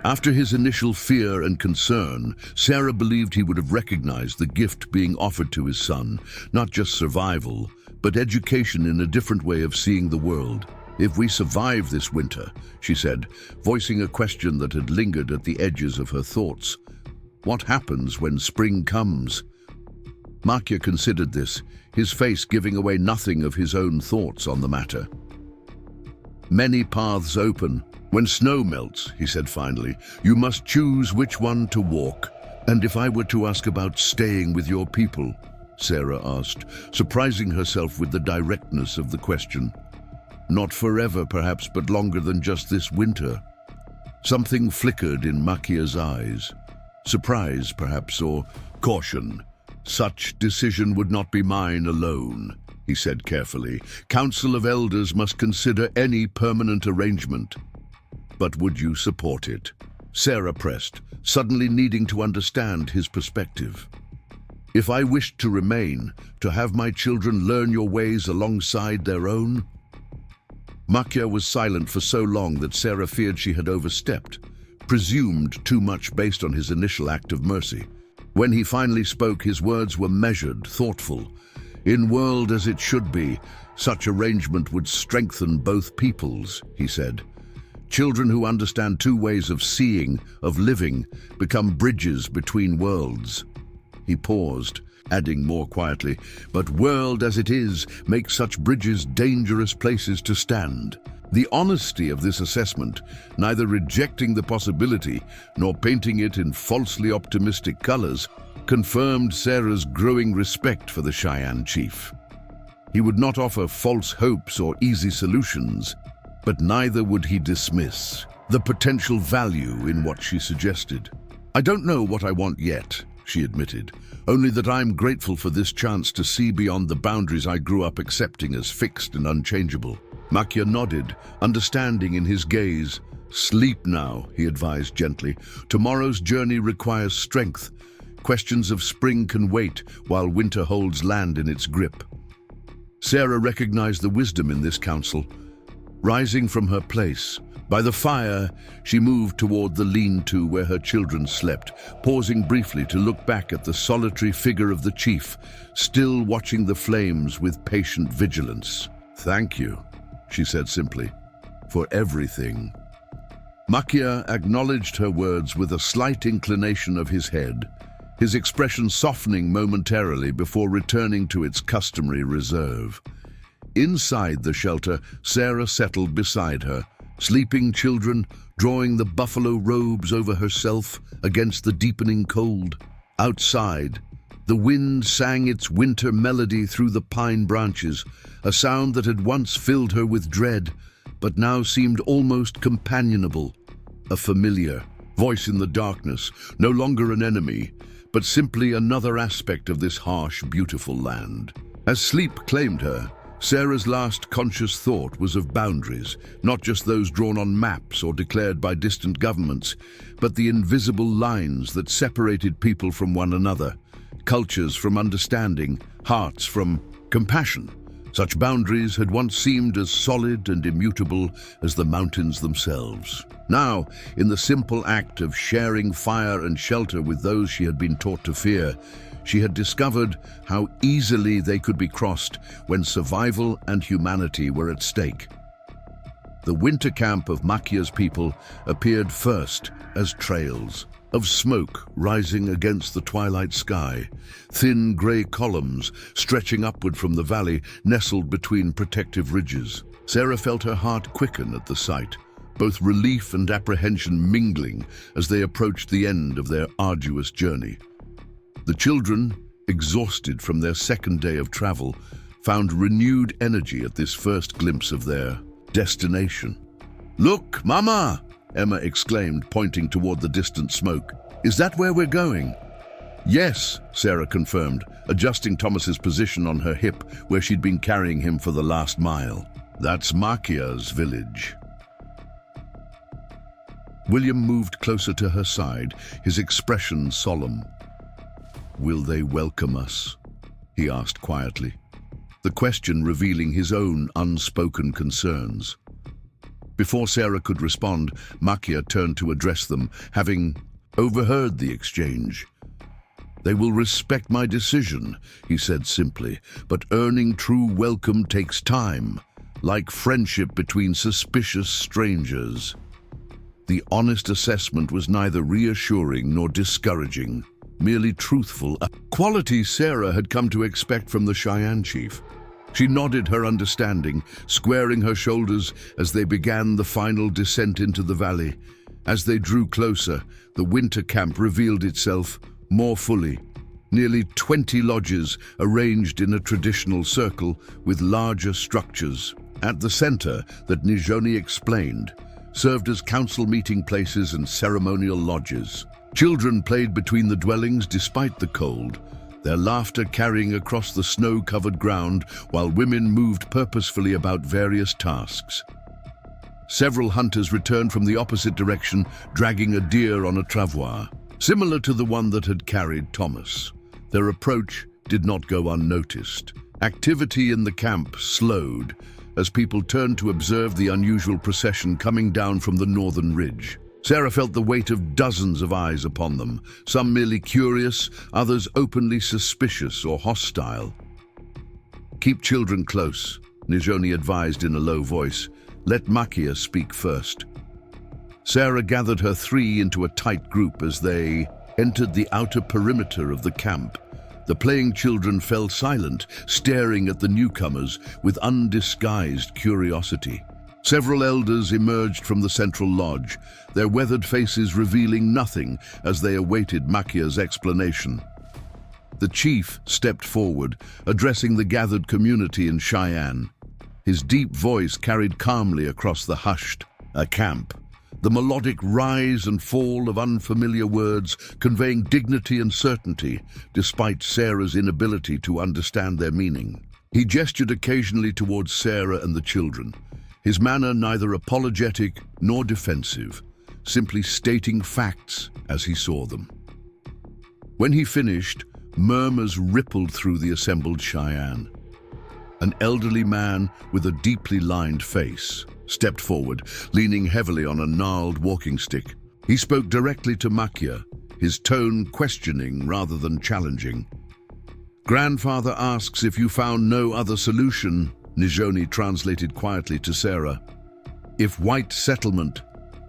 After his initial fear and concern, Sarah believed he would have recognized the gift being offered to his son, not just survival, but education in a different way of seeing the world. "If we survive this winter," she said, voicing a question that had lingered at the edges of her thoughts, "what happens when spring comes?" Makya considered this, his face giving away nothing of his own thoughts on the matter. "Many paths open. When snow melts," he said finally, "you must choose which one to walk." "And if I were to ask about staying with your people?" Sarah asked, surprising herself with the directness of the question. "Not forever, perhaps, but longer than just this winter." Something flickered in Makya's eyes. Surprise, perhaps, or caution. "Such decision would not be mine alone," he said carefully. "Council of Elders must consider any permanent arrangement." "But would you support it?" Sarah pressed, suddenly needing to understand his perspective. "If I wished to remain, to have my children learn your ways alongside their own?" Makya was silent for so long that Sarah feared she had overstepped, presumed too much based on his initial act of mercy. When he finally spoke, his words were measured, thoughtful. "In world as it should be, such arrangement would strengthen both peoples," he said. "Children who understand two ways of seeing, of living, become bridges between worlds." He paused, adding more quietly, "But world as it is makes such bridges dangerous places to stand." The honesty of this assessment, neither rejecting the possibility nor painting it in falsely optimistic colors, confirmed Sarah's growing respect for the Cheyenne chief. He would not offer false hopes or easy solutions, but neither would he dismiss the potential value in what she suggested. "I don't know what I want yet," she admitted, "only that I'm grateful for this chance to see beyond the boundaries I grew up accepting as fixed and unchangeable." Makya nodded, understanding in his gaze. "Sleep now," he advised gently. "Tomorrow's journey requires strength. Questions of spring can wait while winter holds land in its grip." Sarah recognized the wisdom in this counsel. Rising from her place by the fire, she moved toward the lean-to where her children slept, pausing briefly to look back at the solitary figure of the chief, still watching the flames with patient vigilance. "Thank you," she said simply, "for everything." Makya acknowledged her words with a slight inclination of his head, his expression softening momentarily before returning to its customary reserve. Inside the shelter, Sarah settled beside her, sleeping children, drawing the buffalo robes over herself against the deepening cold. Outside, the wind sang its winter melody through the pine branches, a sound that had once filled her with dread, but now seemed almost companionable, a familiar voice in the darkness, no longer an enemy, but simply another aspect of this harsh, beautiful land. As sleep claimed her, Sarah's last conscious thought was of boundaries, not just those drawn on maps or declared by distant governments, but the invisible lines that separated people from one another, cultures from understanding, hearts from compassion. Such boundaries had once seemed as solid and immutable as the mountains themselves. Now, in the simple act of sharing fire and shelter with those she had been taught to fear, she had discovered how easily they could be crossed when survival and humanity were at stake. The winter camp of Makya's people appeared first as trails of smoke rising against the twilight sky, thin grey columns stretching upward from the valley nestled between protective ridges. Sarah felt her heart quicken at the sight, both relief and apprehension mingling as they approached the end of their arduous journey. The children, exhausted from their second day of travel, found renewed energy at this first glimpse of their destination. "Look, Mama!" Emma exclaimed, pointing toward the distant smoke. "Is that where we're going?" Yes, Sarah confirmed, adjusting Thomas's position on her hip where she'd been carrying him for the last mile. That's Makia's village. William moved closer to her side, his expression solemn. Will they welcome us? He asked quietly, the question revealing his own unspoken concerns. Before Sarah could respond, Makia turned to address them, having overheard the exchange. They will respect my decision, he said simply, but earning true welcome takes time, like friendship between suspicious strangers. The honest assessment was neither reassuring nor discouraging, merely truthful, a quality Sarah had come to expect from the Cheyenne chief. She nodded her understanding, squaring her shoulders as they began the final descent into the valley. As they drew closer, the winter camp revealed itself more fully. Nearly 20 lodges arranged in a traditional circle with larger structures. At the center, that Nijoni explained, served as council meeting places and ceremonial lodges. Children played between the dwellings despite the cold, their laughter carrying across the snow-covered ground while women moved purposefully about various tasks. Several hunters returned from the opposite direction, dragging a deer on a travois, similar to the one that had carried Thomas. Their approach did not go unnoticed. Activity in the camp slowed as people turned to observe the unusual procession coming down from the northern ridge. Sarah felt the weight of dozens of eyes upon them, some merely curious, others openly suspicious or hostile. Keep children close, Nijoni advised in a low voice. Let Makia speak first. Sarah gathered her three into a tight group as they entered the outer perimeter of the camp. The playing children fell silent, staring at the newcomers with undisguised curiosity. Several elders emerged from the central lodge, their weathered faces revealing nothing as they awaited Makia's explanation. The chief stepped forward, addressing the gathered community in Cheyenne. His deep voice carried calmly across the hushed camp, the melodic rise and fall of unfamiliar words conveying dignity and certainty, despite Sarah's inability to understand their meaning. He gestured occasionally towards Sarah and the children, his manner neither apologetic nor defensive, simply stating facts as he saw them. When he finished, murmurs rippled through the assembled Cheyenne. An elderly man with a deeply lined face stepped forward, leaning heavily on a gnarled walking stick. He spoke directly to Makia, his tone questioning rather than challenging. Grandfather asks if you found no other solution, Nijoni translated quietly to Sarah. If white settlement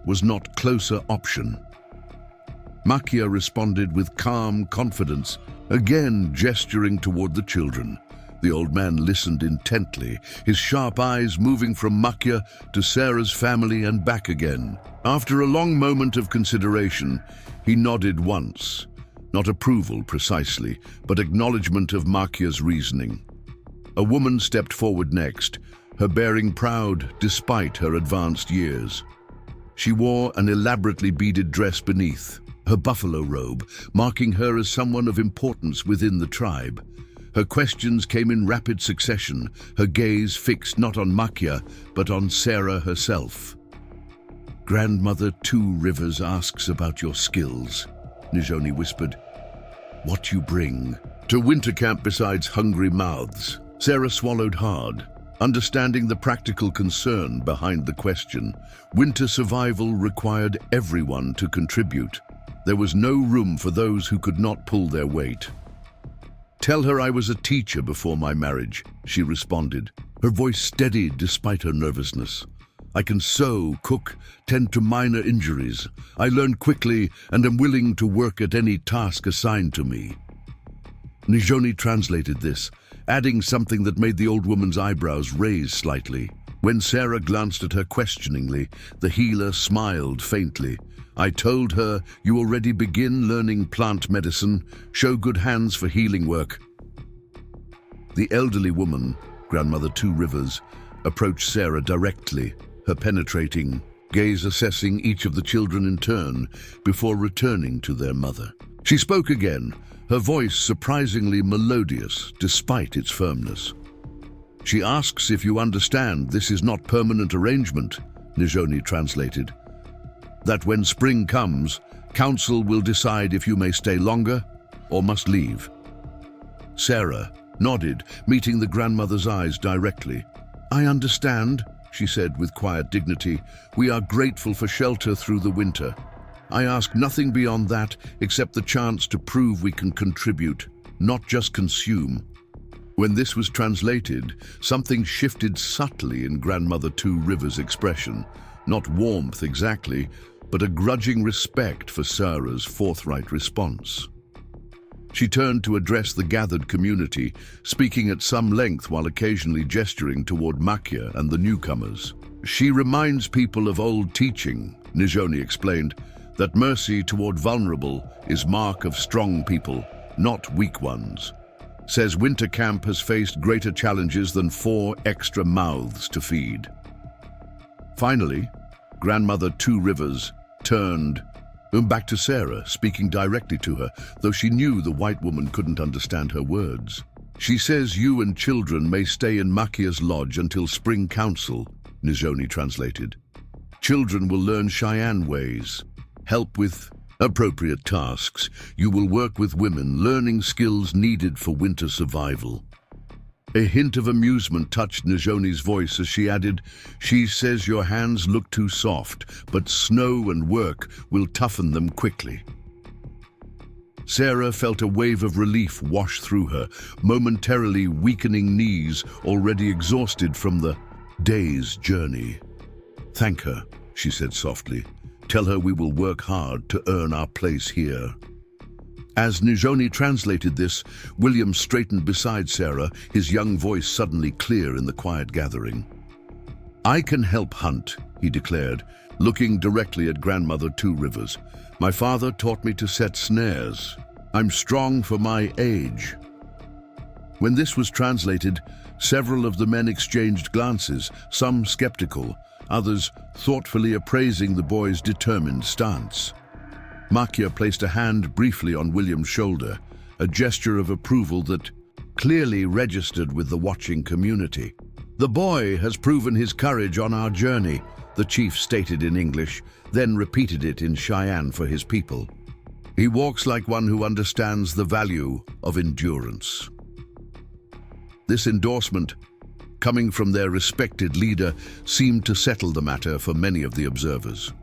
was not closer option. Makia responded with calm confidence, again gesturing toward the children. The old man listened intently, his sharp eyes moving from Makia to Sarah's family and back again. After a long moment of consideration, he nodded once, not approval precisely, but acknowledgement of Makia's reasoning. A woman stepped forward next, her bearing proud despite her advanced years. She wore an elaborately beaded dress beneath, her buffalo robe, marking her as someone of importance within the tribe. Her questions came in rapid succession, her gaze fixed not on Makia, but on Sarah herself. Grandmother Two Rivers asks about your skills, Nijoni whispered. What you bring to winter camp besides hungry mouths? Sarah swallowed hard, understanding the practical concern behind the question. Winter survival required everyone to contribute. There was no room for those who could not pull their weight. Tell her I was a teacher before my marriage, she responded, her voice steady despite her nervousness. I can sew, cook, tend to minor injuries. I learn quickly and am willing to work at any task assigned to me. Nijoni translated this, adding something that made the old woman's eyebrows raise slightly. When Sarah glanced at her questioningly, the healer smiled faintly. I told her, you already begin learning plant medicine, show good hands for healing work. The elderly woman, Grandmother Two Rivers, approached Sarah directly, her penetrating gaze assessing each of the children in turn before returning to their mother. She spoke again, her voice surprisingly melodious despite its firmness. "She asks if you understand this is not permanent arrangement," Nijoni translated. "That when spring comes, council will decide if you may stay longer or must leave." Sarah nodded, meeting the grandmother's eyes directly. "I understand," she said with quiet dignity. "We are grateful for shelter through the winter. I ask nothing beyond that except the chance to prove we can contribute, not just consume." When this was translated, something shifted subtly in Grandmother Two Rivers' expression. Not warmth exactly, but a grudging respect for Sarah's forthright response. She turned to address the gathered community, speaking at some length while occasionally gesturing toward Makia and the newcomers. "She reminds people of old teaching," Nijoni explained, "that mercy toward vulnerable is mark of strong people, not weak ones. Says winter camp has faced greater challenges than 4 extra mouths to feed." Finally, Grandmother Two Rivers turned back to Sarah, speaking directly to her, though she knew the white woman couldn't understand her words. "She says you and children may stay in Makia's lodge until spring council," Nijoni translated. "Children will learn Cheyenne ways, help with appropriate tasks. You will work with women, learning skills needed for winter survival." A hint of amusement touched Nijoni's voice as she added, "She says your hands look too soft, but snow and work will toughen them quickly." Sarah felt a wave of relief wash through her, momentarily weakening knees already exhausted from the day's journey. "Thank her," she said softly. "Tell her we will work hard to earn our place here." As Nijoni translated this, William straightened beside Sarah, his young voice suddenly clear in the quiet gathering. "I can help hunt," he declared, looking directly at Grandmother Two Rivers. "My father taught me to set snares. I'm strong for my age." When this was translated, several of the men exchanged glances, some skeptical, others thoughtfully appraising the boy's determined stance. Makia placed a hand briefly on William's shoulder, a gesture of approval that clearly registered with the watching community. "The boy has proven his courage on our journey," the chief stated in English, then repeated it in Cheyenne for his people. "He walks like one who understands the value of endurance." This endorsement, coming from their respected leader, seemed to settle the matter for many of the observers.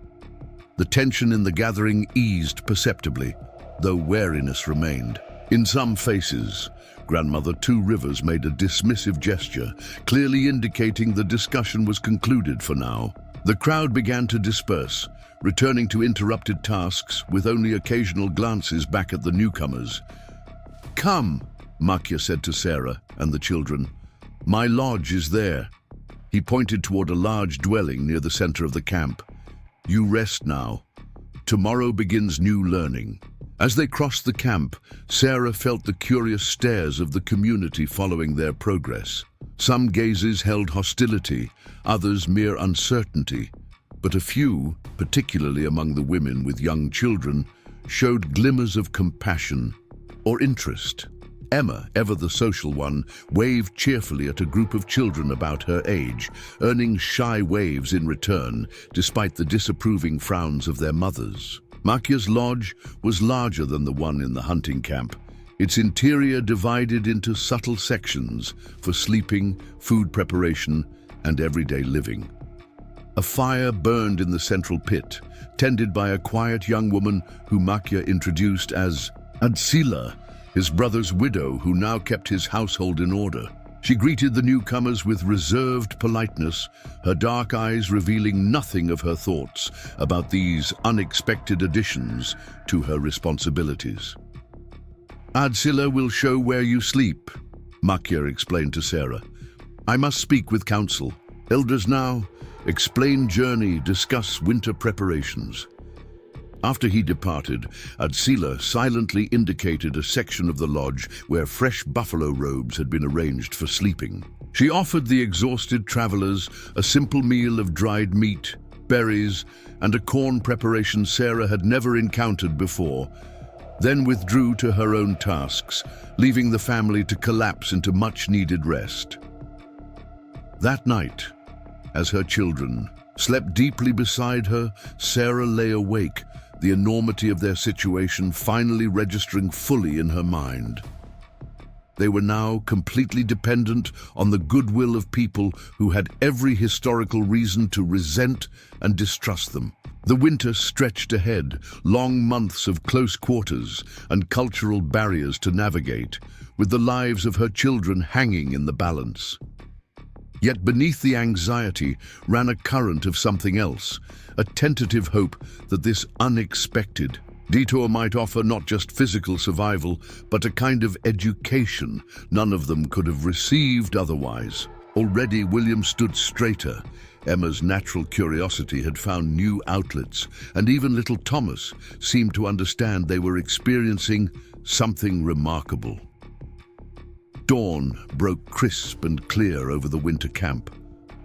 The tension in the gathering eased perceptibly, though wariness remained. In some faces, Grandmother Two Rivers made a dismissive gesture, clearly indicating the discussion was concluded for now. The crowd began to disperse, returning to interrupted tasks with only occasional glances back at the newcomers. "Come," Makia said to Sarah and the children. "My lodge is there." He pointed toward a large dwelling near the center of the camp. "You rest now. Tomorrow begins new learning." As they crossed the camp, Sarah felt the curious stares of the community following their progress. Some gazes held hostility, others mere uncertainty, but a few, particularly among the women with young children, showed glimmers of compassion or interest. Emma, ever the social one, waved cheerfully at a group of children about her age, earning shy waves in return, despite the disapproving frowns of their mothers. Makia's lodge was larger than the one in the hunting camp, its interior divided into subtle sections for sleeping, food preparation, and everyday living. A fire burned in the central pit, tended by a quiet young woman who Makia introduced as Adsila, his brother's widow who now kept his household in order. She greeted the newcomers with reserved politeness, her dark eyes revealing nothing of her thoughts about these unexpected additions to her responsibilities. "Adsila will show where you sleep," Makia explained to Sarah. "I must speak with council. Elders now, explain journey, discuss winter preparations." After he departed, Adsila silently indicated a section of the lodge where fresh buffalo robes had been arranged for sleeping. She offered the exhausted travelers a simple meal of dried meat, berries, and a corn preparation Sarah had never encountered before. then withdrew to her own tasks, leaving the family to collapse into much-needed rest. That night, as her children slept deeply beside her, Sarah lay awake, the enormity of their situation finally registering fully in her mind. They were now completely dependent on the goodwill of people who had every historical reason to resent and distrust them. The winter stretched ahead, long months of close quarters and cultural barriers to navigate, with the lives of her children hanging in the balance. Yet beneath the anxiety ran a current of something else, a tentative hope that this unexpected detour might offer not just physical survival, but a kind of education none of them could have received otherwise. Already William stood straighter. Emma's natural curiosity had found new outlets, and even little Thomas seemed to understand they were experiencing something remarkable. Dawn broke crisp and clear over the winter camp,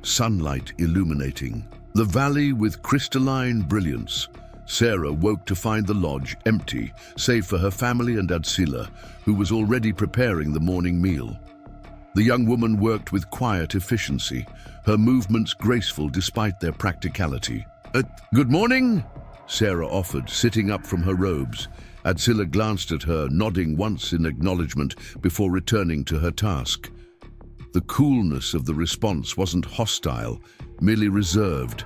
sunlight illuminating the valley with crystalline brilliance. Sarah woke to find the lodge empty, save for her family and Adsila, who was already preparing the morning meal. The young woman worked with quiet efficiency, her movements graceful despite their practicality. Good morning, Sarah offered, sitting up from her robes. Adsila glanced at her, nodding once in acknowledgement before returning to her task. The coolness of the response wasn't hostile, merely reserved,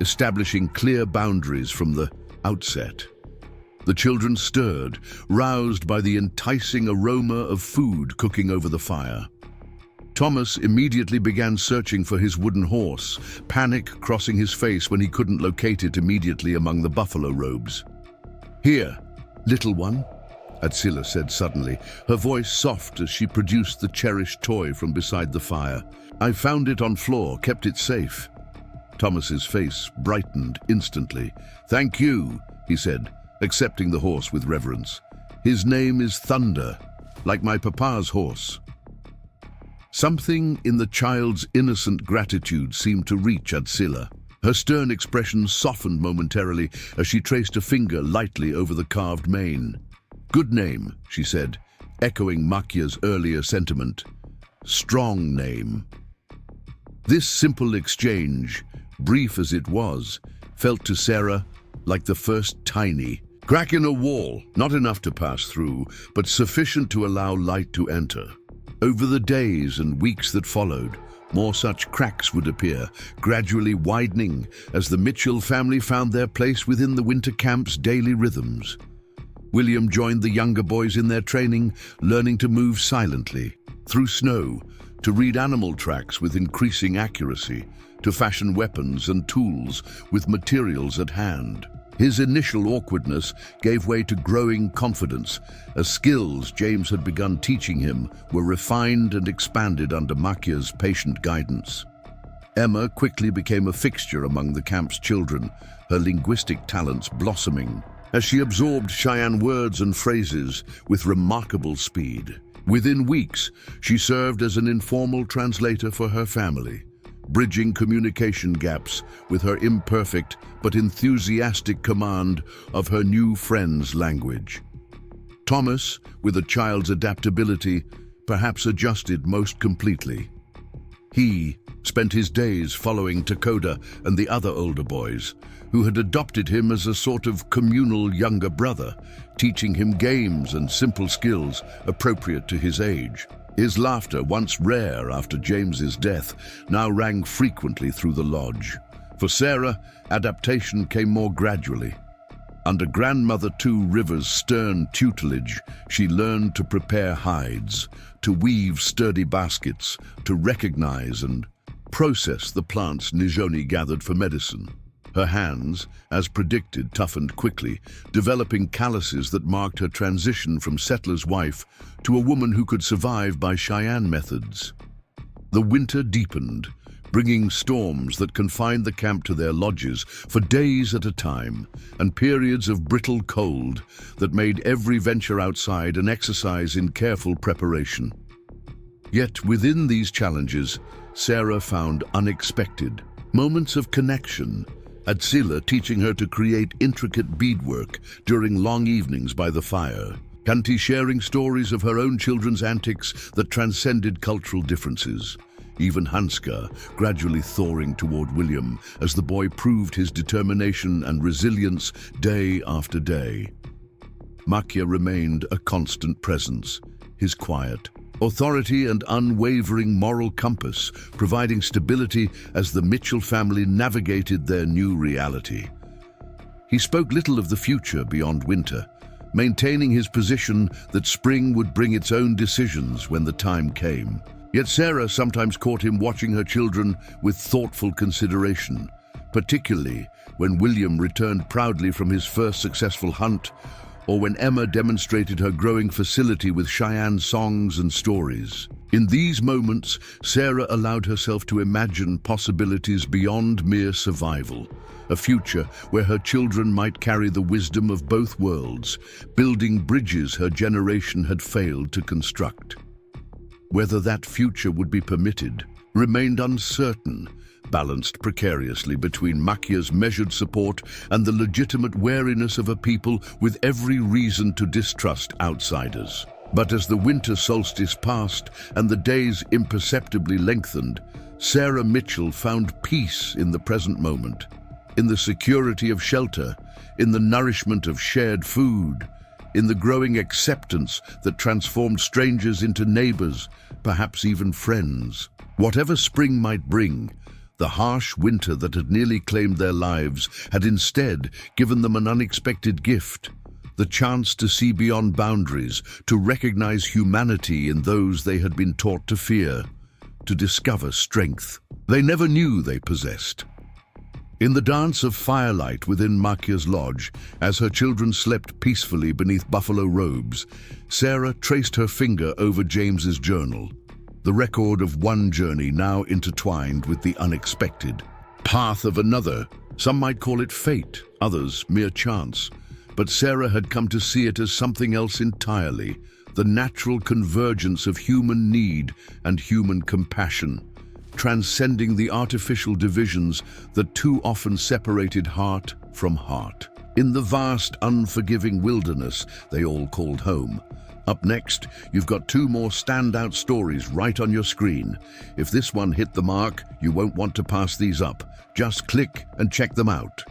establishing clear boundaries from the outset. The children stirred, roused by the enticing aroma of food cooking over the fire. Thomas immediately began searching for his wooden horse, panic crossing his face when he couldn't locate it immediately among the buffalo robes. "Here, little one," Adsila said suddenly, her voice soft as she produced the cherished toy from beside the fire. "I found it on floor, kept it safe." Thomas's face brightened instantly. "Thank you," he said, accepting the horse with reverence. "His name is Thunder, like my papa's horse." Something in the child's innocent gratitude seemed to reach Adsila. Her stern expression softened momentarily as she traced a finger lightly over the carved mane. "Good name," she said, echoing Makia's earlier sentiment. "Strong name." This simple exchange, brief as it was, felt to Sarah like the first tiny crack in a wall, not enough to pass through, but sufficient to allow light to enter. Over the days and weeks that followed, more such cracks would appear, gradually widening as the Mitchell family found their place within the winter camp's daily rhythms. William joined the younger boys in their training, learning to move silently, through snow, to read animal tracks with increasing accuracy, to fashion weapons and tools with materials at hand. His initial awkwardness gave way to growing confidence, as skills James had begun teaching him were refined and expanded under Makia's patient guidance. Emma quickly became a fixture among the camp's children, her linguistic talents blossoming, as she absorbed Cheyenne words and phrases with remarkable speed. Within weeks, she served as an informal translator for her family, bridging communication gaps with her imperfect but enthusiastic command of her new friend's language. Thomas, with a child's adaptability, perhaps adjusted most completely. He spent his days following Takoda and the other older boys, who had adopted him as a sort of communal younger brother, teaching him games and simple skills appropriate to his age. His laughter, once rare after James's death, now rang frequently through the lodge. For Sarah, adaptation came more gradually. Under Grandmother Two River's stern tutelage, she learned to prepare hides, to weave sturdy baskets, to recognize and process the plants Nijoni gathered for medicine. Her hands, as predicted, toughened quickly, developing calluses that marked her transition from settler's wife to a woman who could survive by Cheyenne methods. The winter deepened, bringing storms that confined the camp to their lodges for days at a time, and periods of brittle cold that made every venture outside an exercise in careful preparation. Yet within these challenges, Sarah found unexpected moments of connection, Atsila teaching her to create intricate beadwork during long evenings by the fire. Kanti sharing stories of her own children's antics that transcended cultural differences. Even Hanska gradually thawing toward William as the boy proved his determination and resilience day after day. Makya remained a constant presence, his quiet authority and unwavering moral compass providing stability as the Mitchell family navigated their new reality. He spoke little of the future beyond winter, maintaining his position that spring would bring its own decisions when the time came. Yet Sarah sometimes caught him watching her children with thoughtful consideration, particularly when William returned proudly from his first successful hunt, or when Emma demonstrated her growing facility with Cheyenne songs and stories. In these moments, Sarah allowed herself to imagine possibilities beyond mere survival, a future where her children might carry the wisdom of both worlds, building bridges her generation had failed to construct. Whether that future would be permitted remained uncertain, balanced precariously between Makya's measured support and the legitimate wariness of a people with every reason to distrust outsiders. But as the winter solstice passed and the days imperceptibly lengthened, Sarah Mitchell found peace in the present moment, in the security of shelter, in the nourishment of shared food, in the growing acceptance that transformed strangers into neighbors, perhaps even friends. Whatever spring might bring, the harsh winter that had nearly claimed their lives had instead given them an unexpected gift, the chance to see beyond boundaries, to recognize humanity in those they had been taught to fear, to discover strength they never knew they possessed. In the dance of firelight within Makya's lodge, as her children slept peacefully beneath buffalo robes, Sarah traced her finger over James's journal, the record of one journey now intertwined with the unexpected, path of another. Some might call it fate, others mere chance. But Sarah had come to see it as something else entirely, the natural convergence of human need and human compassion, transcending the artificial divisions that too often separated heart from heart. In the vast, unforgiving wilderness they all called home. Up next, you've got two more standout stories right on your screen. If this one hit the mark, you won't want to pass these up. Just click and check them out.